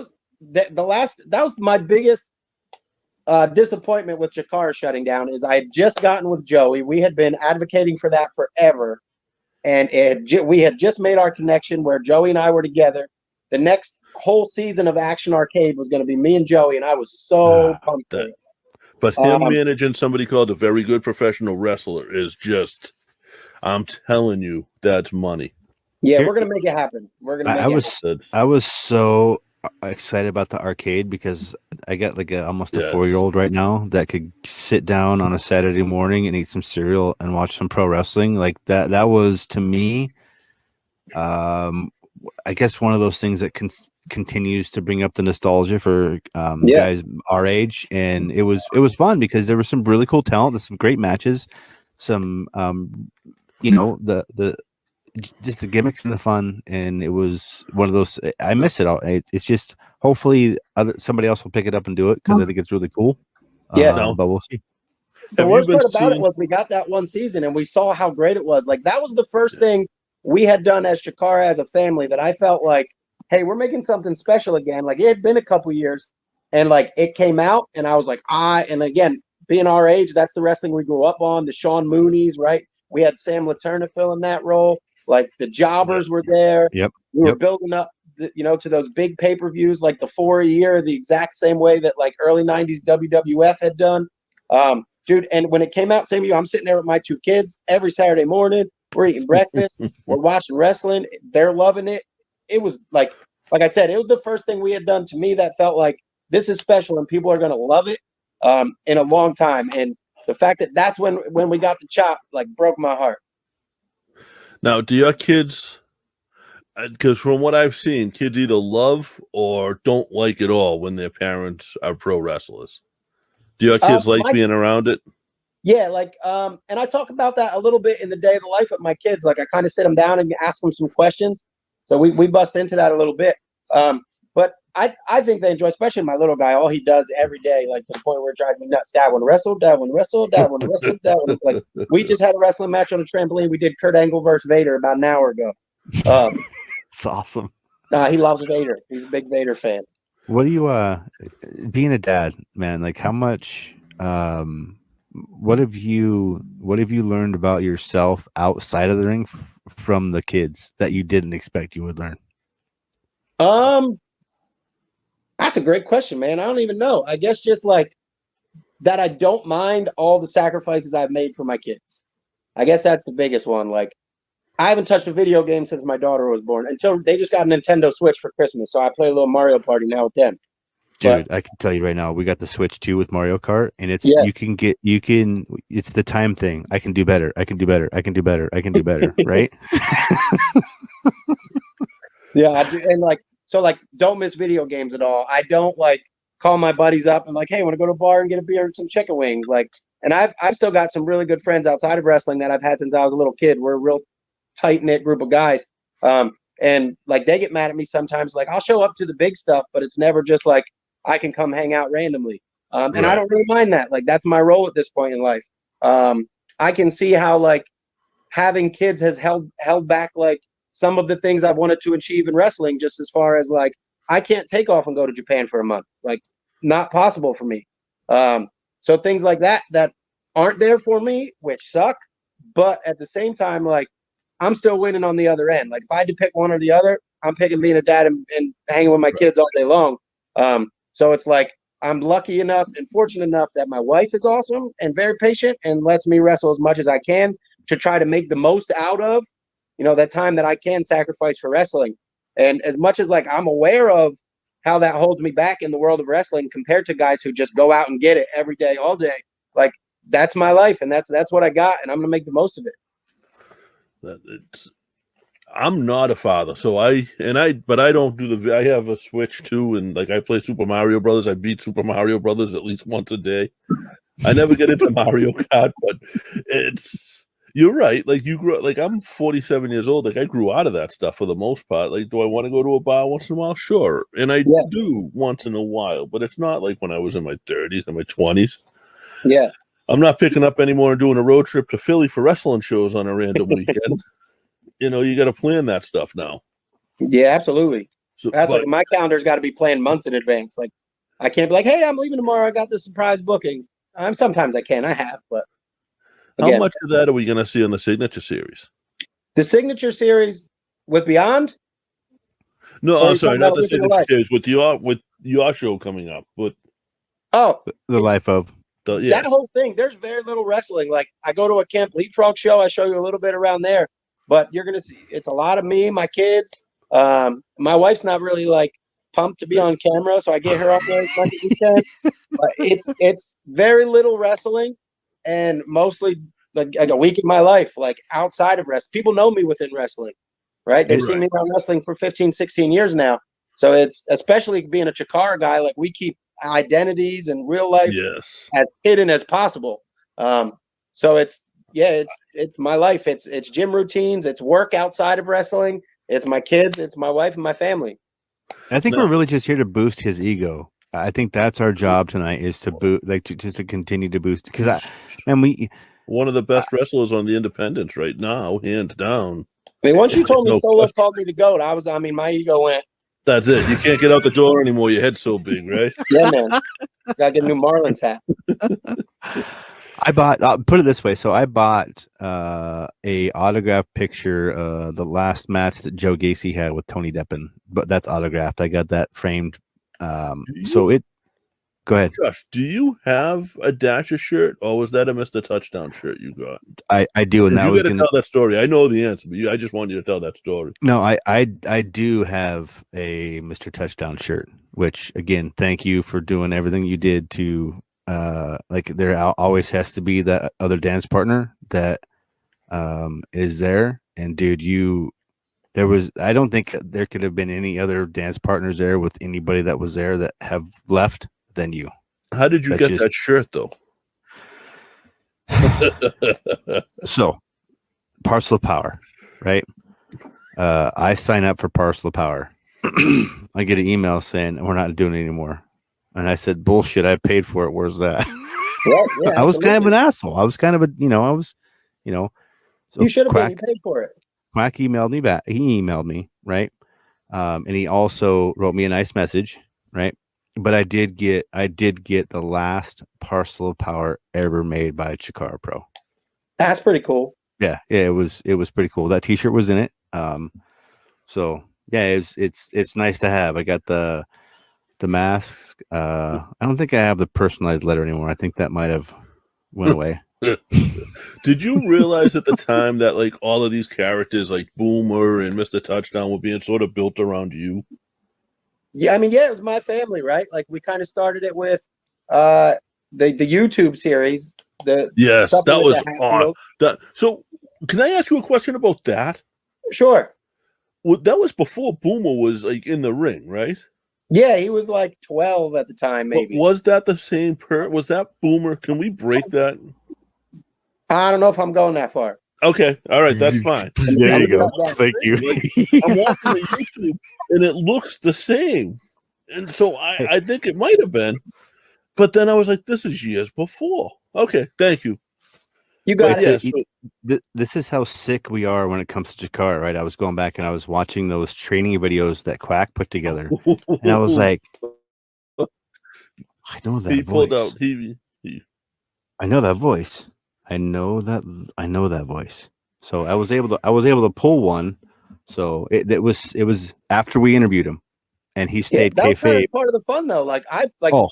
was my biggest disappointment with Jakara shutting down, is I had just gotten with Joey. We had been advocating for that forever, and we had just made our connection where Joey and I were together. The next whole season of Action Arcade was going to be me and Joey, and I was so pumped for it. But him managing somebody called a very good professional wrestler is just, I'm telling you, that's money. Yeah, we're gonna make it happen. I was so excited about the arcade, because I got like almost a 4-year-old right now that could sit down on a Saturday morning and eat some cereal and watch some pro wrestling. Like, that was, to me, I guess one of those things that continues to bring up the nostalgia for guys our age. And it was fun, because there was some really cool talent, some great matches, some just the gimmicks and the fun, and it was one of those. I miss it all. It's just, hopefully somebody else will pick it up and do it, because I think it's really cool. But we'll see. The worst part about it was we got that one season and we saw how great it was. Like, that was the first thing we had done as Chikara, as a family, that I felt like, hey, we're making something special again. Like, it had been a couple years, and like, it came out, and I was like, and again, being our age, that's the wrestling we grew up on. The Sean Moonies, right? We had Sam Laterna fill in that role. Like, the Jobbers were there. Yep. We were building up, to those big pay-per-views, like the 4 a year, the exact same way that like early 90s WWF had done. Dude, and when it came out, same year, I'm sitting there with my 2 kids every Saturday morning. We're eating breakfast. We're watching wrestling. They're loving it. It was like I said, it was the first thing we had done, to me, that felt like this is special and people are going to love it in a long time. And the fact that that's when we got the chop, like, broke my heart. Now, do your kids, because from what I've seen, kids either love or don't like it all when their parents are pro wrestlers. Do your kids like being around it? Yeah, like, and I talk about that a little bit in the Day of the Life with my kids. Like, I kind of sit them down and ask them some questions. So we bust into that a little bit. But I think they enjoy, especially my little guy. All he does every day, like, to the point where it drives me nuts. Dad want to wrestle, Dad want to wrestle, Dad want to wrestle, Dad want to, like, we just had a wrestling match on a trampoline. We did Kurt Angle versus Vader about an hour ago. It's awesome. He loves Vader. He's a big Vader fan. What do you being a dad, man, like, how much what have you learned about yourself outside of the ring from the kids that you didn't expect you would learn? That's a great question, man. I don't even know. I guess just like that, I don't mind all the sacrifices I've made for my kids. I guess that's the biggest one. Like, I haven't touched a video game since my daughter was born. Until they just got a Nintendo Switch for Christmas, so I play a little Mario Party now with them. Dude, I can tell you right now, we got the Switch 2 with Mario Kart, and it's it's the time thing. I can do better. I can do better. I can do better. I can do better. Right? Yeah, I do, and don't miss video games at all. I don't call my buddies up and hey, want to go to a bar and get a beer and some chicken wings. And I've still got some really good friends outside of wrestling that I've had since I was a little kid. We're a real tight knit group of guys. And they get mad at me sometimes. I'll show up to the big stuff, but it's never just I can come hang out randomly. And I don't really mind that. That's my role at this point in life. I can see how having kids has held back some of the things I've wanted to achieve in wrestling, just as far as I can't take off and go to Japan for a month. Not possible for me. So things like that aren't there for me, which suck. But at the same time, I'm still winning on the other end. If I had to pick one or the other, I'm picking being a dad and hanging with my kids all day long. So it's I'm lucky enough and fortunate enough that my wife is awesome and very patient and lets me wrestle as much as I can to try to make the most out of, that time that I can sacrifice for wrestling. And as much as I'm aware of how that holds me back in the world of wrestling compared to guys who just go out and get it every day, all day, that's my life and that's what I got, and I'm gonna make the most of it. I'm not a father, but I don't do I have a Switch too, and I play Super Mario Brothers. I beat Super Mario Brothers at least once a day. I never get into Mario Kart, but you're right. You grew up, I'm 47 years old. I grew out of that stuff for the most part. Do I want to go to a bar once in a while? Sure. And I do once in a while, but it's not when I was in my 30s and my 20s. Yeah. I'm not picking up anymore and doing a road trip to Philly for wrestling shows on a random weekend. You got to plan that stuff now. Yeah, absolutely. So, that's my calendar's got to be planned months in advance. I can't be hey, I'm leaving tomorrow. I got this surprise booking. Sometimes I can. I have, but again, how much of that are we going to see on the Signature Series? The Signature Series with Beyond? No, I'm sorry, not the Signature Series with your show coming up. But the life of that whole thing. There's very little wrestling. I go to a Camp Leapfrog show. I show you a little bit around there. But you're going to see it's a lot of me, my kids. My wife's not really pumped to be on camera, so I get her up there as much as we can. But it's very little wrestling and mostly a week in my life, outside of wrestling. People know me within wrestling, right? They've seen me around wrestling for 15, 16 years now. So it's, especially being a Chikara guy, we keep identities and real life as hidden as possible. So it's my life. It's gym routines. It's work outside of wrestling. It's my kids. It's my wife and my family. I think we're really just here to boost his ego. I think that's our job tonight, is to just to continue to boost. Because one of the best wrestlers on the independents right now, hands down. Once you told me Solo called me the GOAT, my ego went. That's it. You can't get out the door anymore. Your head's so big, right? Yeah, man. Gotta get a new Marlins hat. I bought. I'll put it this way. So I bought a autographed picture, the last match that Joe Gacy had with Tony Deppen, but that's autographed. I got that framed. Go ahead. Josh, do you have a Dasher shirt, or was that a Mr. Touchdown shirt you got? I do, and you got to tell that story. I know the answer, but I just want you to tell that story. No, I do have a Mr. Touchdown shirt. Which, again, thank you for doing everything you did to. There always has to be that other dance partner that is there, and dude, I don't think there could have been any other dance partners there with anybody that was there that have left than you. How did you get that shirt though? So, Parcel of Power, right? I sign up for Parcel of Power. I get an email saying we're not doing it anymore. And I said, bullshit, I paid for it. Where's that? Yeah, I was kind of an asshole. I was kind of So you should have been. You paid for it. Quack emailed me back. He emailed me, right? And he also wrote me a nice message, right? But I did get the last Parcel of Power ever made by Chikara Pro. That's pretty cool. Yeah, it was pretty cool. That T-shirt was in it. So yeah, it's nice to have. I got the mask. I don't think I have the personalized letter anymore. I think that might have went away. Did you realize at the time that like all of these characters like Boomer and Mr. Touchdown were being sort of built around you? Yeah, I mean, yeah, it was my family, right? Like we kind of started it with the YouTube series. Yes, that Supplement was Hatfield. that. So, can I ask you a question about that? Sure. Well, that was before Boomer was like in the ring, right? Yeah, he was like 12 at the time, maybe. Was that the same was that Boomer? Can we break that? I don't know if I'm going that far. Okay, all right, that's fine. There you go. Thank you. I'm watching the YouTube, and it looks the same, and so I think it might have been, but then I was like, this is years before. Okay, thank you. You got it. This is how sick we are when it comes to Jakar, right? I was going back and I was watching those training videos that Quack put together, and I was like, I know that he voice. pulled out. I know that voice. I know that voice. So I was able to pull one. So it was after we interviewed him, and he stayed that was kind kayfabe. of part of the fun, though. Like a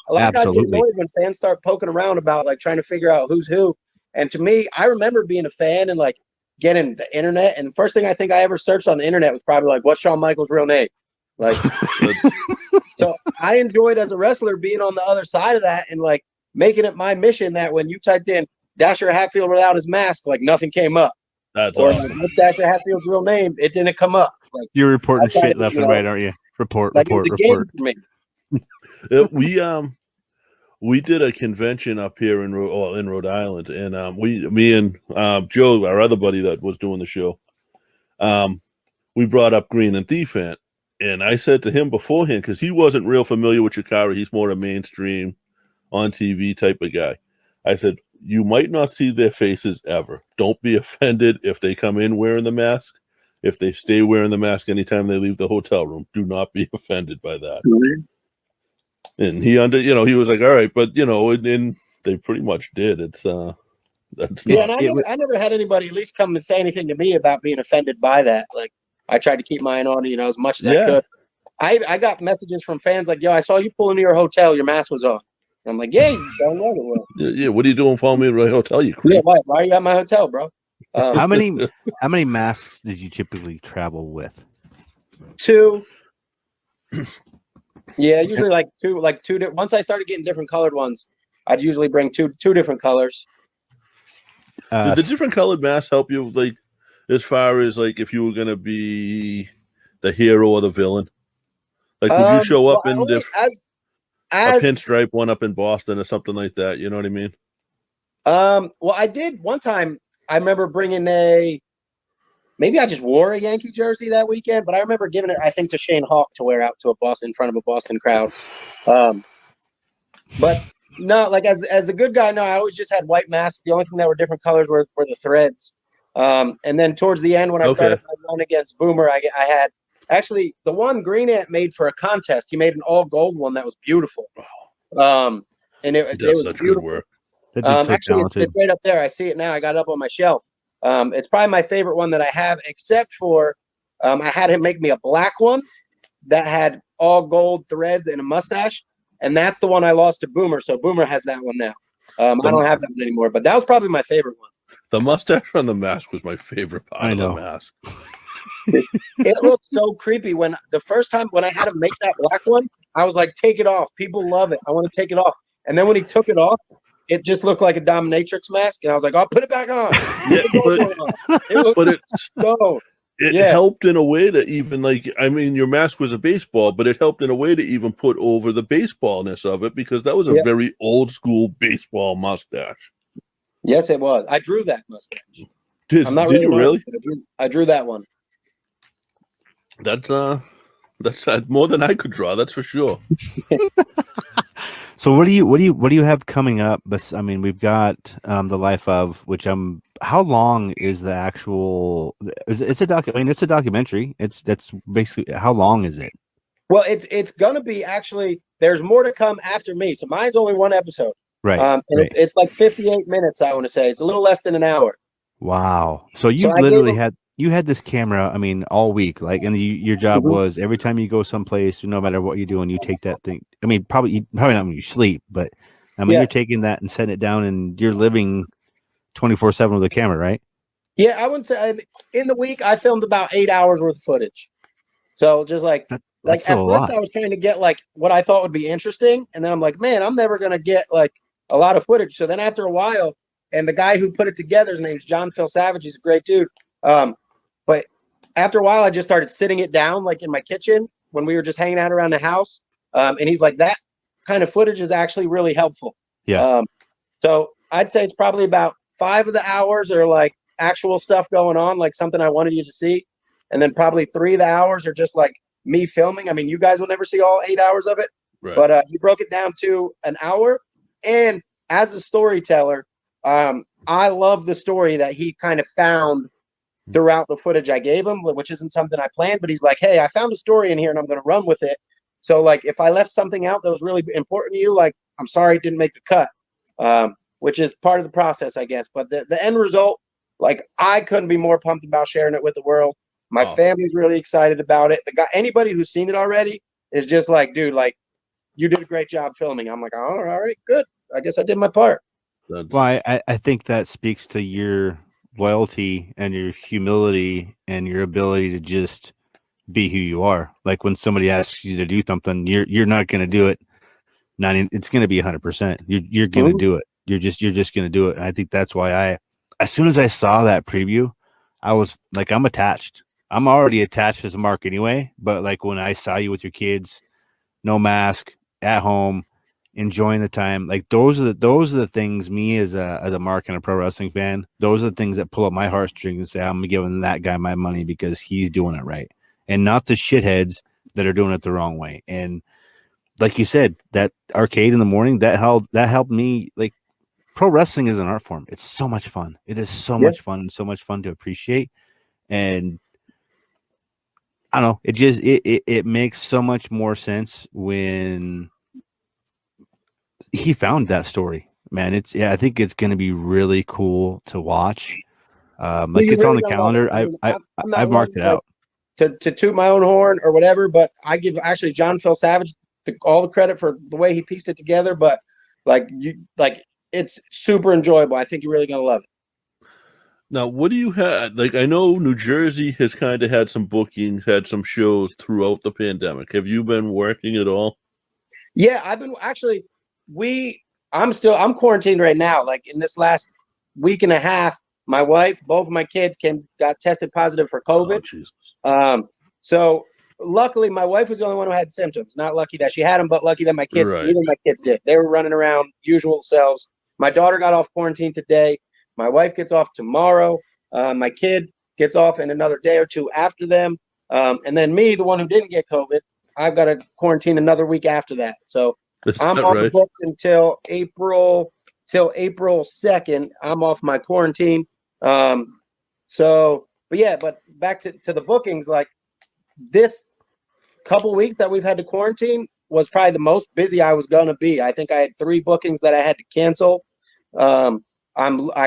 lot of guys get annoyed when fans start poking around about like trying to figure out who's who. And to me, I remember being a fan and like getting the internet. And the first thing I think I ever searched on the internet was probably like, what's Shawn Michaels' real name? Like, so I enjoyed as a wrestler being on the other side of that and like making it my mission that when you typed in Dasher Hatfield without his mask, like nothing came up. That's or awesome. what's Dasher Hatfield's real name? It didn't come up. Like, you're reporting shit left and right, aren't you? Report. Like it was a game for me. We did a convention up here in Rhode Island, and me and Joe, our other buddy that was doing the show, we brought up Green and Thief, and I said to him beforehand, because he wasn't real familiar with Chikara, he's more a mainstream on TV type of guy. I said, you might not see their faces ever. Don't be offended if they come in wearing the mask. If they stay wearing the mask anytime they leave the hotel room, do not be offended by that. Mm-hmm. And he he was like, all right, but and they pretty much did. It's that's and I never had anybody at least come and say anything to me about being offended by that. Like I tried to keep mine on, as much as I could. I got messages from fans like, yo, I saw you pull into your hotel, your mask was on. I'm like, yeah, you don't know it well. Yeah, what are you doing following me to my hotel, you creep? Yeah, why are you at my hotel, bro? How many masks did you typically travel with? 2. Yeah, usually like two. Once I started getting different colored ones, I'd usually bring two different colors. Did the different colored masks help you, like, as far as like if you were gonna be the hero or the villain? Like, would you show up in a pinstripe one up in Boston or something like that? You know what I mean? Well, I did one time. I remember bringing maybe I just wore a Yankee jersey that weekend, but I remember giving it, I think, to Shane Hawk to wear out to in front of a Boston crowd. But no, like as the good guy, no, I always just had white masks. The only thing that were different colors were the threads. And then towards the end, when I started my run against Boomer, I had actually the one Green Ant made for a contest. He made an all gold one that was beautiful. And it was such beautiful. Good work. Actually, it's right up there. I see it now. I got it up on my shelf. It's probably my favorite one that I have, except for I had him make me a black one that had all gold threads and a mustache, and that's the one I lost to Boomer. So Boomer has that one now. I don't have that one anymore, but that was probably my favorite one. The mustache on the mask was my favorite part of the mask. It looked so creepy when the first time when I had him make that black one, I was like, take it off. People love it. I want to take it off. And then when he took it off, it just looked like a dominatrix mask, and I was like, "Oh, put it back on." It helped in a way to even your mask was a baseball, but it helped in a way to even put over the baseballness of it because that was a very old school baseball mustache. Yes, it was. I drew that mustache. Did you really? I drew that one. That's more than I could draw. That's for sure. So what do you have coming up? But I mean, we've got the Life of, which how long is the actual? It's a documentary. That's basically, how long is it? Well, it's gonna be actually. There's more to come after me. So mine's only one episode. Right. And it's like 58 minutes. I want to say it's a little less than an hour. Wow. So you literally had this camera, I mean, all week, like, and your job was every time you go someplace, no matter what you're doing, you take that thing. I mean, probably not when you sleep, but I mean, you're taking that and setting it down, and you're living 24/7 with a camera, right? Yeah, I wouldn't say in the week I filmed about 8 hours worth of footage. So just like that's at a first lot. I was trying to get like what I thought would be interesting, and then I'm like, man, I'm never gonna get like a lot of footage. So then after a while, and the guy who put it together, his name's John Phil Savage. He's a great dude. But after a while, I just started sitting it down like in my kitchen when we were just hanging out around the house. And he's like, that kind of footage is actually really helpful. Yeah. So I'd say it's probably about 5 of the hours are like actual stuff going on, like something I wanted you to see. And then probably 3 of the hours are just like me filming. I mean, you guys will never see all 8 hours of it, Right. but you broke it down to an hour. And as a storyteller, I love the story that he kind of found throughout the footage I gave him, which isn't something I planned, but he's like, hey, I found a story in here and I'm going to run with it. So like, if I left something out that was really important to you, like, I'm sorry it didn't make the cut, which is part of the process, I guess. But the end result, like, I couldn't be more pumped about sharing it with the world. My family's really excited about it. Anybody who's seen it already is just like, dude, like, you did a great job filming. I'm like, oh, all right, good. I guess I did my part. Well, I think that speaks to your loyalty and your humility and your ability to just be who you are. Like when somebody asks you to do something, you're not going to do it. It's going to be 100%. You're going to do it. You're just going to do it. And I think that's why as soon as I saw that preview, I was like, I'm attached. I'm already attached as Mark anyway. But like when I saw you with your kids, no mask, at home, enjoying the time, like those are the things, me as a Mark and a pro wrestling fan, those are the things that pull up my heartstrings and say, I'm giving that guy my money because he's doing it right, and not the shitheads that are doing it the wrong way. And like you said, that arcade in the morning, that helped me. Like, pro wrestling is an art form. It's so much fun. It is so much fun, and so much fun to appreciate. And I don't know, it makes so much more sense when he found that story, man. I think it's going to be really cool to watch. Like, it's on the calendar. I've marked it out. To toot my own horn or whatever, but I give actually John Phil Savage all the credit for the way he pieced it together. But it's super enjoyable. I think you're really gonna love it. Now, what do you have? Like, I know New Jersey has kind of had some bookings, had some shows throughout the pandemic. Have you been working at all? Yeah, I've been actually. I'm quarantined right now. Like in this last week and a half, my wife, both of my kids got tested positive for COVID. Oh, Jesus. So luckily my wife was the only one who had symptoms. Not lucky that she had them, but lucky that neither of my kids did. They were running around usual selves. My daughter got off quarantine today. My wife gets off tomorrow. My kid gets off in another day or two after them. And then me, the one who didn't get COVID, I've got to quarantine another week after that. So I'm on the books until April 2nd. I'm off my quarantine. But back to the bookings, like this couple weeks that we've had to quarantine was probably the most busy I was going to be. I think I had 3 bookings that I had to cancel. I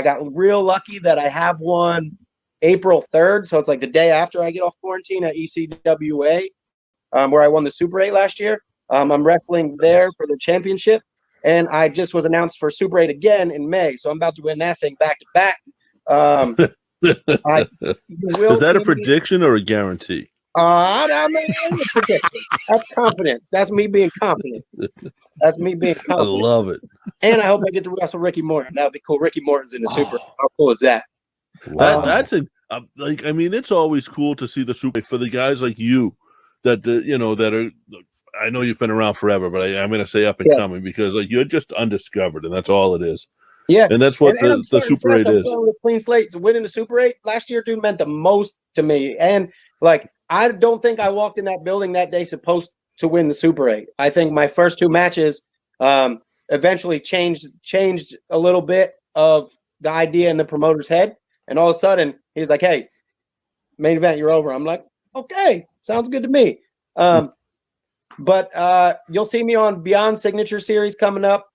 got real lucky that I have one April 3rd. So it's like the day after I get off quarantine at ECWA, where I won the Super 8 last year. I'm wrestling there for the championship, and I just was announced for Super 8 again in May. So I'm about to win that thing back to back. Is that a prediction or a guarantee? I mean, it's a prediction. That's confidence. That's me being confident. I love it. And I hope I get to wrestle Ricky Morton. That would be cool. Ricky Morton's in the Super. How cool is that? That's like, I mean, it's always cool to see the Super for the guys like you that that are. I know you've been around forever, but I'm going to say up and coming because like you're just undiscovered, and that's all it is. Yeah, and that's what the Super 8 is. With clean slate, winning the Super 8 last year, dude, meant the most to me. And like, I don't think I walked in that building that day supposed to win the Super 8. I think my first 2 matches eventually changed a little bit of the idea in the promoter's head, and all of a sudden he's like, "Hey, main event, you're over." I'm like, "Okay, sounds good to me." But you'll see me on Beyond Signature Series coming up.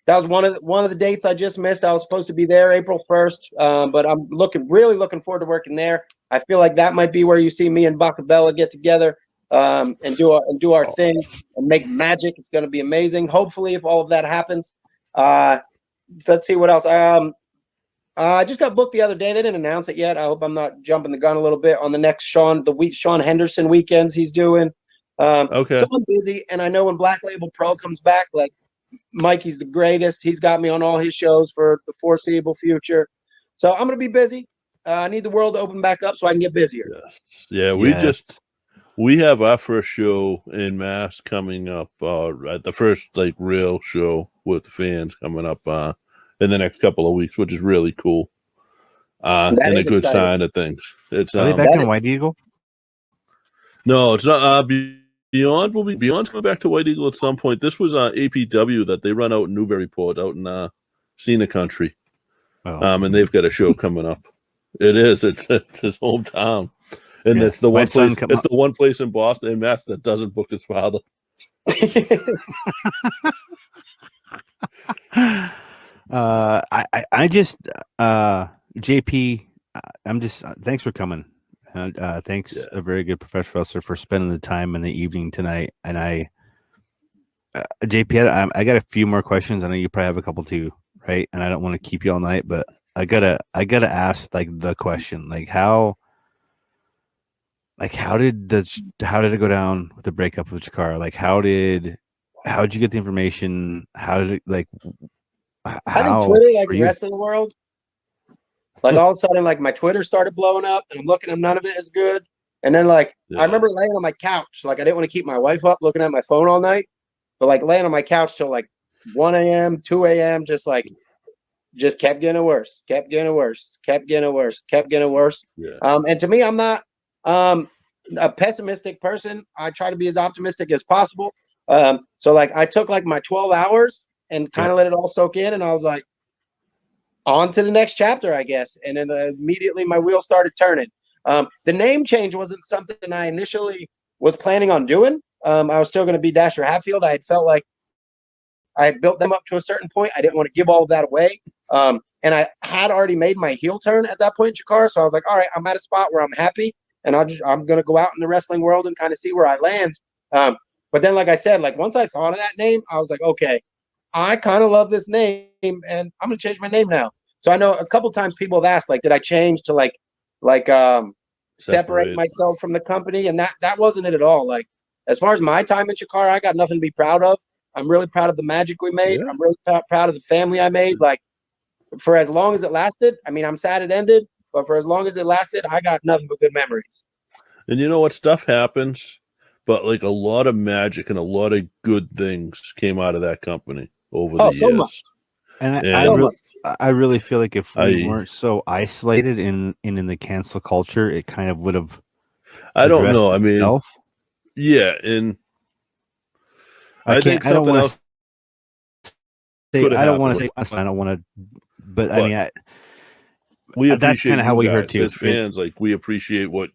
That was one of the dates I just missed. I was supposed to be there April 1st, but I'm really looking forward to working there. I feel like that might be where you see me and Bacabella get together and do our thing and make magic. It's going to be amazing. Hopefully, if all of that happens, let's see what else. I just got booked the other day. They didn't announce it yet. I hope I'm not jumping the gun a little bit on the next Sean Henderson weekends he's doing. Okay. So I'm busy, and I know when Black Label Pro comes back, like Mikey's the greatest. He's got me on all his shows for the foreseeable future. So I'm going to be busy. I need the world to open back up so I can get busier. Yes. Yeah, we have our first show in Mass coming up. At the first like real show with the fans coming up in the next couple of weeks, which is really cool. And a good sign of things. It's Are they back in White Eagle? No, it's not. Beyond's coming back to White Eagle at some point. This was APW that they run out in Newburyport, out in Cena Country. And they've got a show coming up. It is. It's his hometown, and it's the one place. It's the one place in Boston and Mass that doesn't book his father. I just JP. I'm just thanks for coming. Thanks, a very good professional wrestler, for spending the time in the evening tonight. And JP, I got a few more questions. I know you probably have a couple too, right? And I don't want to keep you all night, but I gotta ask like the question, like how did it go down with the breakup of Chikara? Like how'd you get the information? How did it like? I think Twitter, like the rest of the world, like all of a sudden, like my Twitter started blowing up, and I'm looking at none of it is good. And then I remember laying on my couch, like I didn't want to keep my wife up looking at my phone all night, but like laying on my couch till like 1 a.m., 2 a.m., just kept getting worse, kept getting worse. Yeah. And to me, I'm not a pessimistic person. I try to be as optimistic as possible. So like I took like my 12 hours and kind of let it all soak in, and I was like, on to the next chapter, I guess. And then immediately my wheels started turning. The name change wasn't something I initially was planning on doing. I was still going to be Dasher Hatfield. I had felt like I had built them up to a certain point. I didn't want to give all of that away. And I had already made my heel turn at that point in Chikara. So I was like, all right, I'm at a spot where I'm happy, and I'm going to go out in the wrestling world and kind of see where I land. But then, like I said, like once I thought of that name, I was like, okay, I kind of love this name, and I'm going to change my name now. So I know a couple times people have asked, like, did I change to like separate myself from the company? And that wasn't it at all. Like, as far as my time in Chikara, I got nothing to be proud of. I'm really proud of the magic we made. I'm really proud of the family I made. Like, for as long as it lasted, I mean, I'm sad it ended, but for as long as it lasted, I got nothing but good memories. And you know what? Stuff happens, but like a lot of magic and a lot of good things came out of that company over the years. Much. And I really feel like if we weren't so isolated in the cancel culture, it kind of would have. I don't know. I mean, yeah, and I think something else. I don't want to say. I don't want to, but I mean, that's kind of how we heard too. As fans, like we appreciate what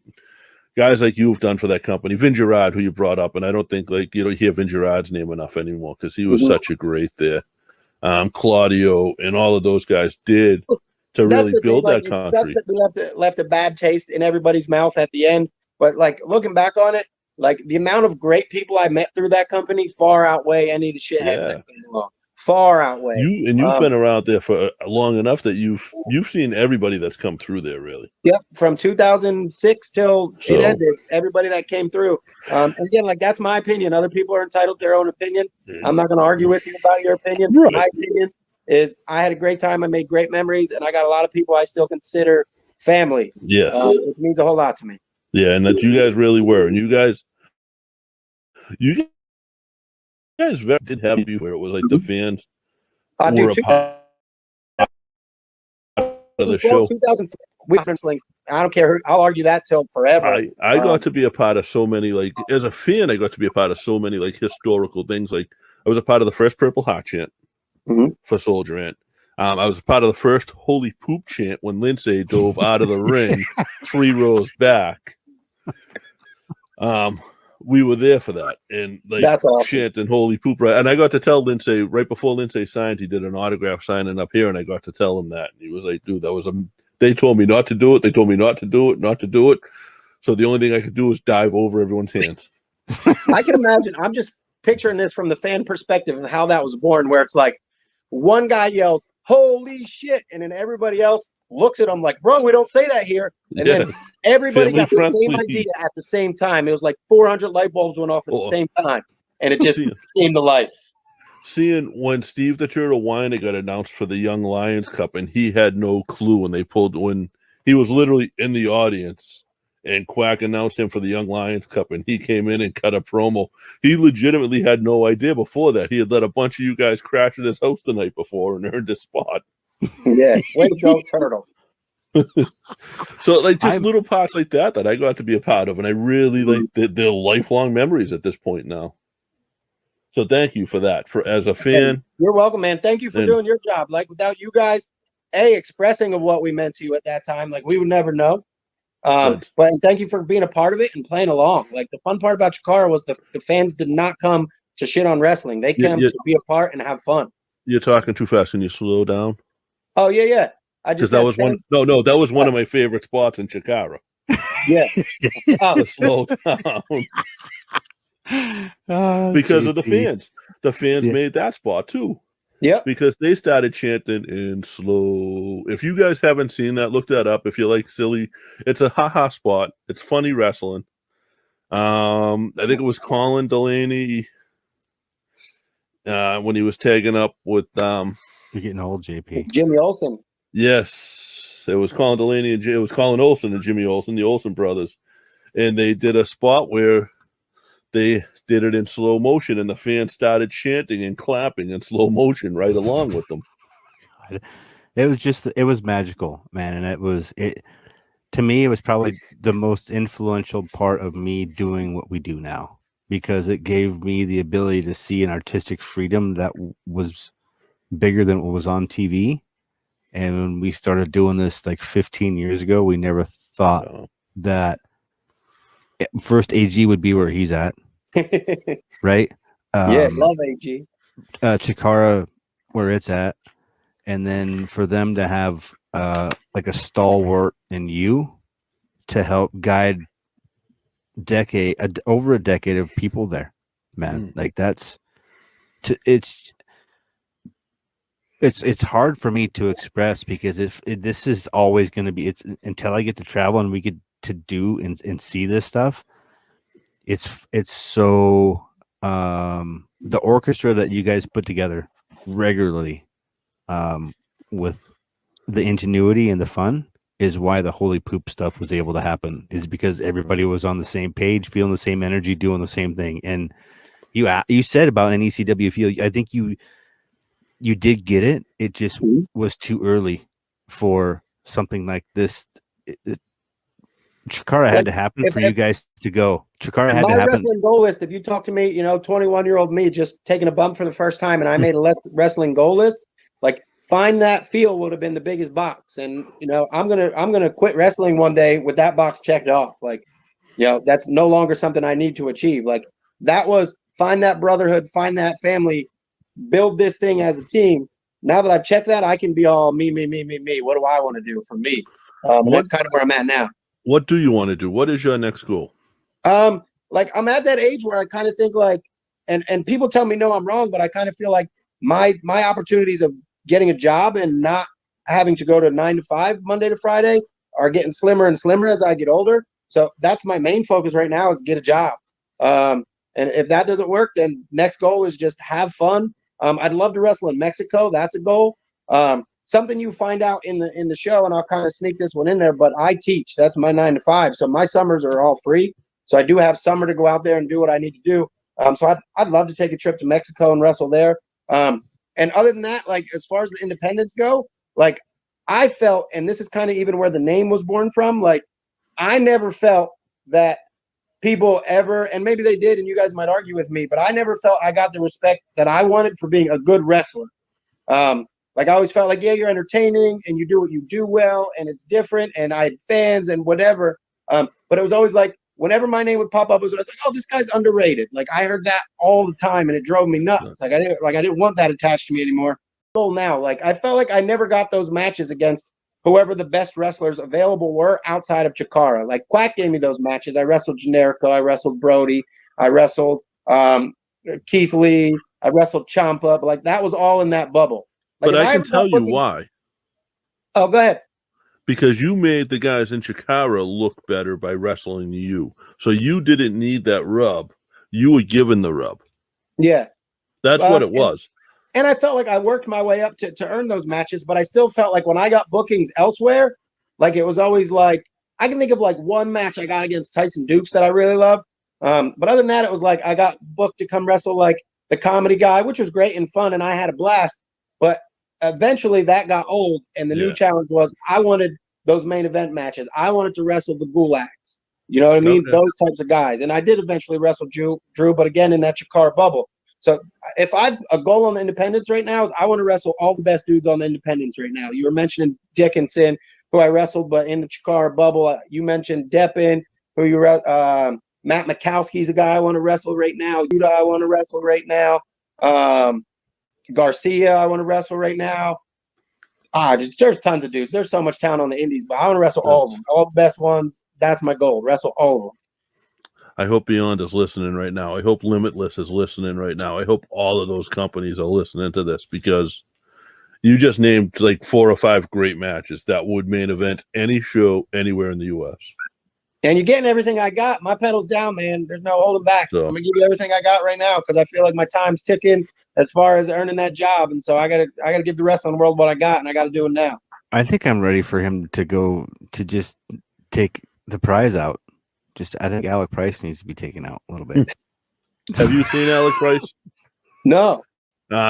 guys like you've done for that company. Vin Gerard, who you brought up, and I don't think like you don't hear Vin Gerard's name enough anymore because he was such a great there. Claudio and all of those guys did to really build that country. It sucks that we left a bad taste in everybody's mouth at the end. But like looking back on it, like the amount of great people I met through that company far outweigh any of the shitheads that came along. Far outweigh. You've been around there for long enough that you've seen everybody that's come through there, really. Yep, from 2006 till it ended, everybody that came through. And again, like that's my opinion. Other people are entitled to their own opinion. I'm not going to argue with you about your opinion. Right. My opinion is I had a great time. I made great memories, and I got a lot of people I still consider family. Yeah, it means a whole lot to me. Yeah, and that you guys really were, and you guys did have me where it was like the fans were a part of the show. 2003, I don't care. I'll argue that till forever. I got to be a part of so many, like as a fan, I got to be a part of so many like historical things. Like I was a part of the first Purple Heart chant for Soldier Ant. I was a part of the first Holy Poop chant when Lindsay dove out of the ring 3 rows back. We were there for that, and like that's awesome. Chant and Holy Poop, right? And I got to tell Lindsay right before Lindsay signed, he did an autograph signing up here, and I got to tell him that. And he was like, "Dude, that was they told me not to do it. They told me not to do it. So the only thing I could do was dive over everyone's hands." I can imagine. I'm just picturing this from the fan perspective and how that was born, where it's like one guy yells holy shit. And then everybody else looks at him like, bro, we don't say that here. And then everybody got the same idea at the same time. It was like 400 light bulbs went off at the same time. And it just came to life. Seeing when Steve the Turtle Weiner got announced for the Young Lions Cup, and he had no clue when he was literally in the audience and Quack announced him for the Young Lions Cup, and he came in and cut a promo. He legitimately had no idea before that. He had let a bunch of you guys crash at his house the night before and earned his spot. Yeah, way to go, Turtle. So, like, just little parts like that I got to be a part of, and I really like they're lifelong memories at this point now. So, thank you for that. As a fan, you're welcome, man. Thank you for doing your job. Like, without you guys, expressing of what we meant to you at that time, like, we would never know. But thank you for being a part of it and playing along. Like, the fun part about Chikara was the fans did not come to shit on wrestling. They came to be a part and have fun. You're talking too fast. Can you slow down? Oh yeah. Because that was that was one of my favorite spots in Chikara. Yeah. Slow down. Because of the fans. The fans made that spot too. Yeah. Because they started chanting in slow. If you guys haven't seen that, look that up. If you like silly, it's a haha spot. It's funny wrestling. I think it was Colin Delaney when he was tagging up with You're getting old, JP. Jimmy Olsen. Yes, it was Colin Delaney and it was Colin Olsen and Jimmy Olsen, the Olsen brothers, and they did a spot where they did it in slow motion, and the fans started chanting and clapping in slow motion right along with them. It was magical, man, and to me, it was probably the most influential part of me doing what we do now, because it gave me the ability to see an artistic freedom that was bigger than what was on TV. And when we started doing this like 15 years ago, we never thought that first AG would be where he's at. Right? Love AG. Chikara where it's at. And then for them to have like a stalwart in you to help guide over a decade of people there, man. Like it's hard for me to express, because this is always going to be, it's until I get to travel and we get to do and see this stuff. It's so the orchestra that you guys put together regularly with the ingenuity and the fun is why the holy poop stuff was able to happen, is because everybody was on the same page, feeling the same energy, doing the same thing. And you said about an ECW feel, I think you did get it. It just was too early for something like this. Chikara had to happen for you guys to go. Chikara had to happen. My wrestling goal list, if you talk to me, 21-year-old me just taking a bump for the first time, and I made a wrestling goal list, like, find that feel would have been the biggest box. And, I'm gonna quit wrestling one day with that box checked off. Like, that's no longer something I need to achieve. Like, that was find that brotherhood, find that family, build this thing as a team. Now that I've checked that, I can be all me. What do I want to do for me? That's kind of where I'm at now. What do you want to do? What is your next goal? Like, I'm at that age where I kind of think like, and people tell me, no, I'm wrong, but I kind of feel like my opportunities of getting a job and not having to go to 9 to 5 Monday to Friday are getting slimmer and slimmer as I get older. So that's my main focus right now, is get a job. And if that doesn't work, then next goal is just have fun. I'd love to wrestle in Mexico. That's a goal. Something you find out in the show, and I'll kind of sneak this one in there, but I teach. That's my 9 to 5. So my summers are all free. So I do have summer to go out there and do what I need to do. So I'd love to take a trip to Mexico and wrestle there. And other than that, like, as far as the independents go, like, I felt, and this is kind of even where the name was born from, like, I never felt that people ever, and maybe they did, and you guys might argue with me, but I never felt I got the respect that I wanted for being a good wrestler. Like, I always felt like, yeah, you're entertaining and you do what you do well and it's different, and I had fans and whatever. But it was always like, whenever my name would pop up, it was like, oh, this guy's underrated. Like, I heard that all the time and it drove me nuts. Like, I didn't want that attached to me anymore. So now, like, I felt like I never got those matches against whoever the best wrestlers available were outside of Chikara. Like, Quack gave me those matches. I wrestled Generico, I wrestled Brody, I wrestled Keith Lee, I wrestled Ciampa, but like, that was all in that bubble. Like but if I can ever got tell you bookings- why. Oh, go ahead. Because you made the guys in Chikara look better by wrestling you. So you didn't need that rub. You were given the rub. Yeah. That's what it was. And I felt like I worked my way up to earn those matches, but I still felt like when I got bookings elsewhere, like it was always like, I can think of like one match I got against Tyson Dukes that I really loved. But other than that, it was like I got booked to come wrestle like the comedy guy, which was great and fun, and I had a blast. But eventually that got old, and the new challenge was I wanted those main event matches. I wanted to wrestle the Gulags. You know what I mean? Okay. Those types of guys. And I did eventually wrestle Drew, but again in that Chikara bubble. So if I've a goal on the independents right now is I want to wrestle all the best dudes on the independents right now. You were mentioning Dickinson, who I wrestled, but in the Chikara bubble. You mentioned Deppin, who you Matt Mikowski's a guy I want to wrestle right now. Yuta I want to wrestle right now. Garcia I want to wrestle right now. There's tons of dudes. There's so much talent on the indies, but I want to wrestle all of them. All the best ones. That's my goal. Wrestle all of them. I hope Beyond is listening right now. I hope Limitless is listening right now. I hope all of those companies are listening to this because you just named like 4 or 5 great matches that would main event any show anywhere in the U.S. And you're getting everything I got. My pedal's down, man. There's no holding back. So, I'm gonna give you everything I got right now because I feel like my time's ticking as far as earning that job, and so I gotta give the rest of the world what I got, and I got to do it now. I think I'm ready for him to go to just take the prize out. I think Alec Price needs to be taken out a little bit. have you seen Alec Price? No.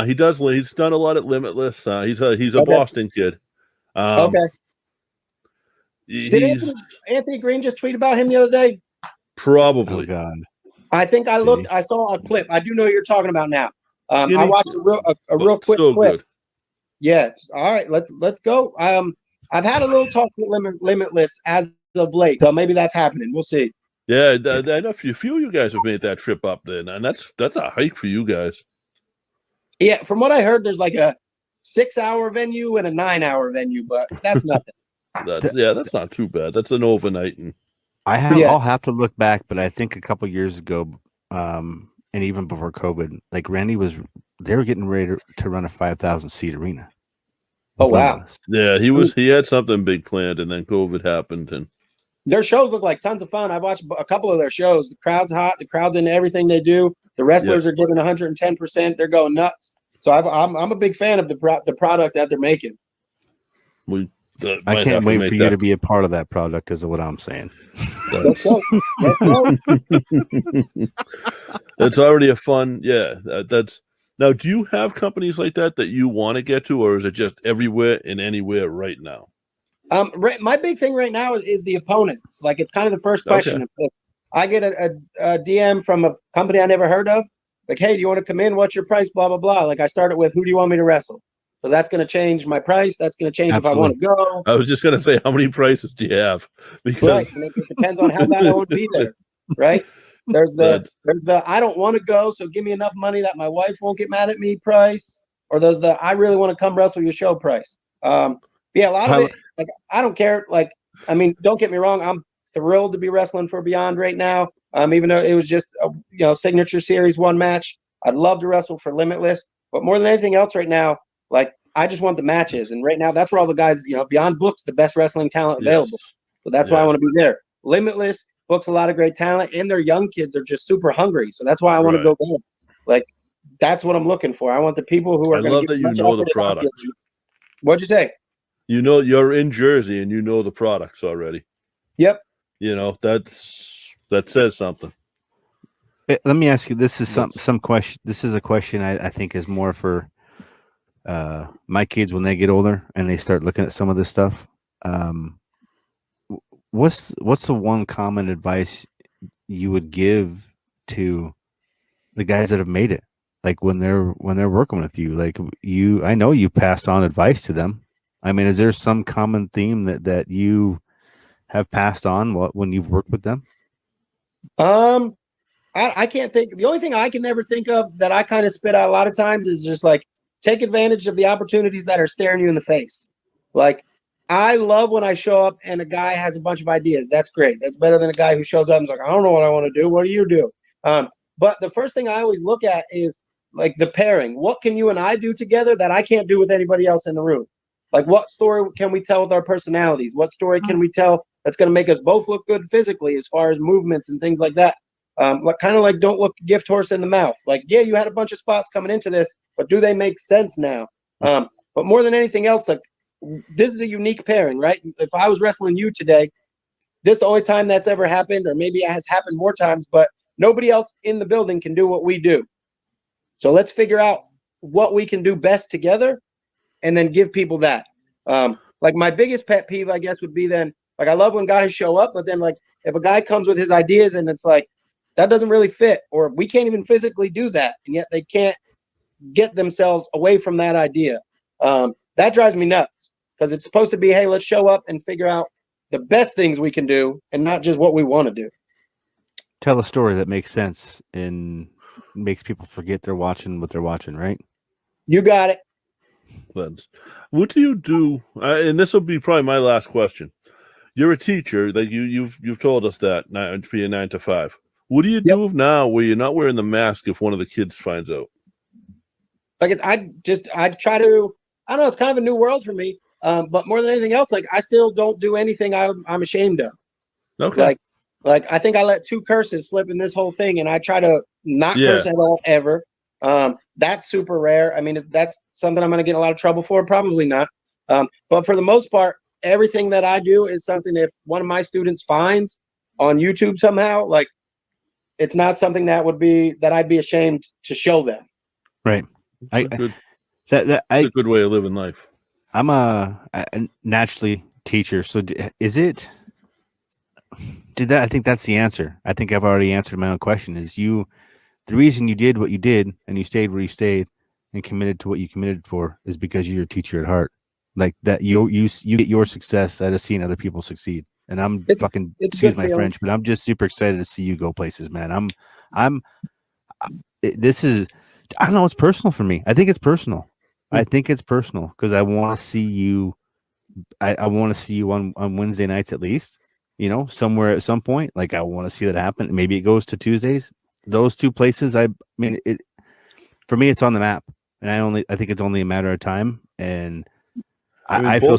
He does. He's done a lot at Limitless. He's a Boston kid. Okay. Did Anthony Green just tweet about him the other day? Probably. Oh God. I think I looked. I saw a clip. I do know what you're talking about now. I watched a real quick so clip. Good. Yeah. All right. Let's go. I've had a little talk with Limitless as of late, so maybe that's happening. We'll see. Yeah, I know a few of you guys have made that trip up there, and that's a hike for you guys. Yeah, from what I heard, there's like a 6-hour venue and a 9-hour venue, but that's nothing. That's not too bad. That's an overnight, and I'll have to look back, but I think a couple years ago, and even before COVID, like Randy they were getting ready to run a 5,000 seat arena. Oh wow! Yeah, he had something big planned, and then COVID happened, and their shows look like tons of fun. I've watched a couple of their shows. The crowd's hot. The crowd's into everything they do. The wrestlers are giving 110%. They're going nuts. So I'm a big fan of the product that they're making. I can't wait for you to be a part of that product, is what I'm saying. Let's go. It's already a fun. Yeah, that's. Now, do you have companies like that you want to get to, or is it just everywhere and anywhere right now? My big thing right now is the opponents. Like, it's kind of the first question. Okay. If I get a DM from a company I never heard of, like, hey, do you want to come in? What's your price? Blah, blah, blah. Like, I started with, who do you want me to wrestle? So that's going to change my price. That's going to change if I want to go. I was just going to say, how many prices do you have? Because and it depends on how bad I would be there, right? There's the I don't want to go, so give me enough money that my wife won't get mad at me price, or there's the I really want to come wrestle your show price. A lot of it, like, I don't care. Like, I mean, don't get me wrong, I'm thrilled to be wrestling for Beyond right now. Even though it was just a Signature Series 1 match, I'd love to wrestle for Limitless. But more than anything else right now, like, I just want the matches, and right now that's where all the guys, Beyond books the best wrestling talent available. So that's why I want to be there. Limitless books a lot of great talent, and their young kids are just super hungry. So that's why I want to go there. Like, that's what I'm looking for. I want the people who are going to get the product. What'd you say? You're in Jersey and you know the products already. Yep. That says something. Let me ask you. This is some question. This is a question I think is more for my kids when they get older and they start looking at some of this stuff. What's the one common advice you would give to the guys that have made it? Like when they're working with you, like I know you passed on advice to them. I mean, is there some common theme that you have passed on when you've worked with them? I can't think. The only thing I can never think of that I kind of spit out a lot of times is just like, take advantage of the opportunities that are staring you in the face. Like, I love when I show up and a guy has a bunch of ideas. That's great. That's better than a guy who shows up and is like, I don't know what I want to do. What do you do? But the first thing I always look at is, like the pairing. What can you and I do together that I can't do with anybody else in the room? Like, what story can we tell with our personalities? What story can we tell that's going to make us both look good physically as far as movements and things like that? Like, kind of like don't look gift horse in the mouth. Like, yeah, you had a bunch of spots coming into this, but do they make sense now? But more than anything else, like, this is a unique pairing, right? If I was wrestling you today, this is the only time that's ever happened, or maybe it has happened more times, but nobody else in the building can do what we do. So let's figure out what we can do best together and then give people that. Like, my biggest pet peeve, I guess, would be then, like, I love when guys show up, but then, like, if a guy comes with his ideas and it's like, that doesn't really fit, or we can't even physically do that, and yet they can't get themselves away from that idea. That drives me nuts, because it's supposed to be, hey, let's show up and figure out the best things we can do and not just what we want to do. Tell a story that makes sense and makes people forget they're watching what they're watching, right? You got it. What do you do? And this will be probably my last question. You're a teacher, that you've told us that for your 9 to 5. What do you do now where you're not wearing the mask if one of the kids finds out? Like, I try to, I don't know, it's kind of a new world for me. But more than anything else, like, I still don't do anything I'm ashamed of. Okay. Like I think I let 2 curses slip in this whole thing, and I try to not curse at all ever. That's super rare. I mean, that's something I'm going to get in a lot of trouble for? Probably not. But for the most part, everything that I do is something, if one of my students finds on YouTube somehow, like, it's not something that I'd be ashamed to show them. Right. That's a good way of living life. I'm a naturally teacher. So I think that's the answer. I think I've already answered my own question. The reason you did what you did and you stayed where you stayed and committed to what you committed for is because you're a teacher at heart. Like that, you get your success out of seeing other people succeed. And I'm excuse my French, but I'm just super excited to see you go places, man. This is, I don't know, it's personal for me. I think it's personal. I think it's personal because I want to see you. I want to see you on Wednesday nights at least, somewhere at some point. Like, I want to see that happen. Maybe it goes to Tuesdays. Those 2 places, for me, it's on the map, and I think it's only a matter of time. And I feel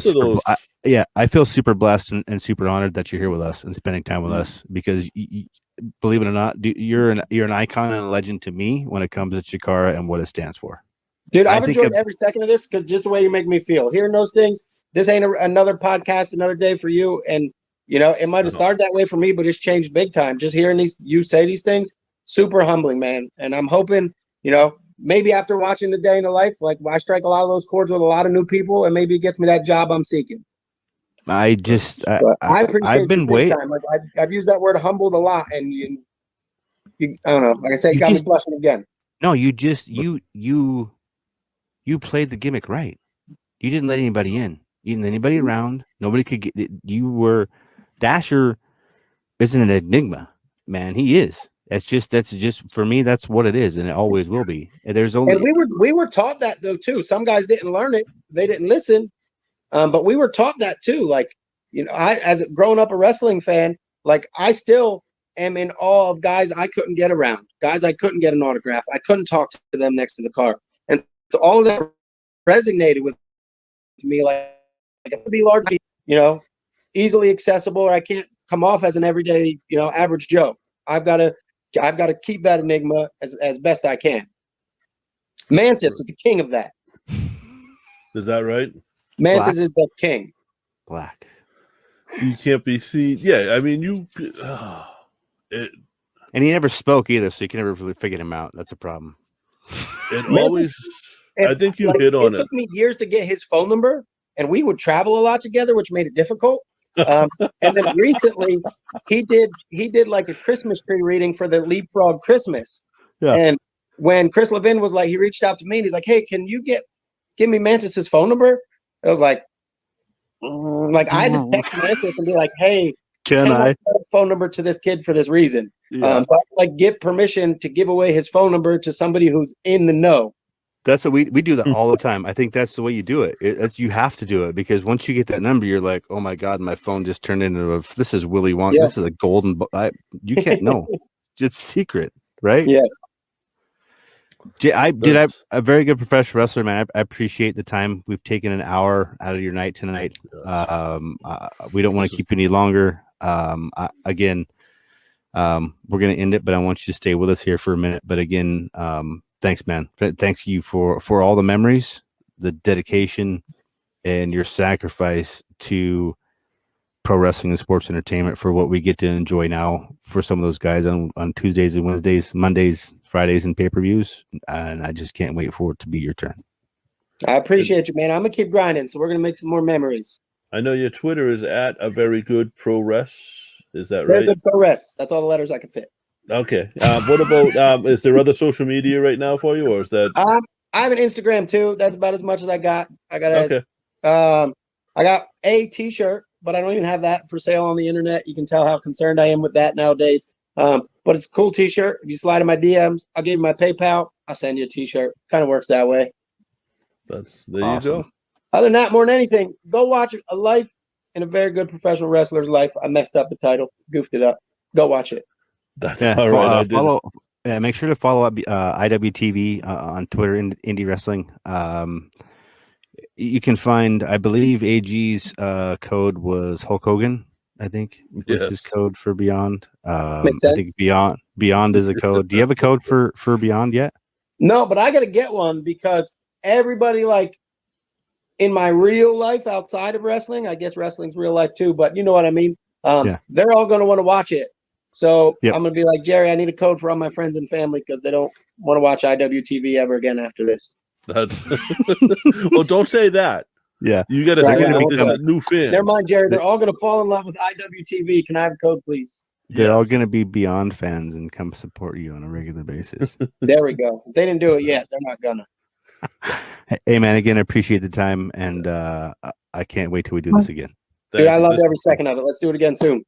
I feel super blessed and super honored that you're here with us and spending time with us, because believe it or not, you're an icon and a legend to me when it comes to Chikara and what it stands for. Dude, I've enjoyed every second of this, because just the way you make me feel. Hearing those things, this ain't another podcast, another day for you. And, it might have started that way for me, but it's changed big time. Just hearing you say these things, super humbling, man. And I'm hoping, maybe after watching the day in the life, like, I strike a lot of those chords with a lot of new people, and maybe it gets me that job I'm seeking. I appreciate I've been waiting. Like, I've used that word humbled a lot, and you I don't know. Like I said, you got me blushing again. No, you played the gimmick right. You didn't let anybody in. You didn't let anybody around. Nobody could get it. Dasher isn't an enigma, man. He is. That's just for me. That's what it is, and it always will be. And we were taught that though too. Some guys didn't learn it. They didn't listen. But we were taught that too. Like, I, as growing up a wrestling fan, like, I still am in awe of guys I couldn't get around, guys I couldn't get an autograph. I couldn't talk to them next to the car. And so all of that resonated with me. Like, I can be largely, easily accessible, or I can't come off as an everyday, average Joe. I've got to keep that enigma as best I can. Mantis is the king of that. Is that right? Mantis is the king. Black. You can't be seen. Yeah, I mean, and he never spoke either, so you can never really figure him out. That's a problem. I think you hit on it. It took me years to get his phone number, and we would travel a lot together, which made it difficult. And then recently, he did like a Christmas tree reading for the Leapfrog Christmas. Yeah. And when Chris Levin was like, he reached out to me and he's like, "Hey, can you give me Mantis's phone number?" I was like I had to text Mantis and be like, "Hey, can I phone number to this kid for this reason?" Yeah. So I get permission to give away his phone number to somebody who's in the know. That's what we do that all the time. I think that's the way you do it. You have to do it, because once you get that number, you're like, "Oh my God, my phone just turned into this is Willy Wonka. Yeah. This is a golden." You can't know. It's secret, right? Yeah. A very good professional wrestler, man. I appreciate the time. We've taken an hour out of your night tonight. We don't want to keep you any longer. Again, we're going to end it, but I want you to stay with us here for a minute. But again, thanks, man. Thanks you for all the memories, the dedication, and your sacrifice to pro wrestling and sports entertainment for what we get to enjoy now for some of those guys on Tuesdays and Wednesdays, Mondays, Fridays, and pay-per-views. And I just can't wait for it to be your turn. I appreciate you, man. I'm going to keep grinding, so we're going to make some more memories. I know your Twitter is at a very good pro res. Is that very right? Good pro res. That's all the letters I can fit. Okay. What about, is there other social media right now for you, or is that? I have an Instagram too. That's about as much as I got. I got a t-shirt, but I don't even have that for sale on the internet. You can tell how concerned I am with that nowadays. But it's a cool t-shirt. If you slide in my DMs, I'll give you my PayPal. I'll send you a t-shirt. Kind of works that way. There awesome. you go. Other than that, more than anything, go watch A Life in a Very Good Professional Wrestler's Life. I messed up the title, goofed it up. Go watch it. That's all right. Make sure to follow up IWTV on Twitter, Indie Wrestling. You can find, I believe, AG's code was Hulk Hogan. I think was his code for Beyond. I think Beyond is a code. Do you have a code for Beyond yet? No, but I got to get one because everybody, like, in my real life outside of wrestling, I guess wrestling's real life too, but you know what I mean? They're all going to want to watch it. So I'm going to be like, Jerry, I need a code for all my friends and family because they don't want to watch IWTV ever again after this. Well, don't say that. Yeah. You got to say this new fan. Never mind, Jerry. They're all going to fall in love with IWTV. Can I have a code, please? They're all going to be Beyond fans and come support you on a regular basis. There we go. If they didn't do it yet, they're not going to. Hey, man, again, I appreciate the time, and I can't wait till we do this again. Dude, I loved every second of it. Let's do it again soon.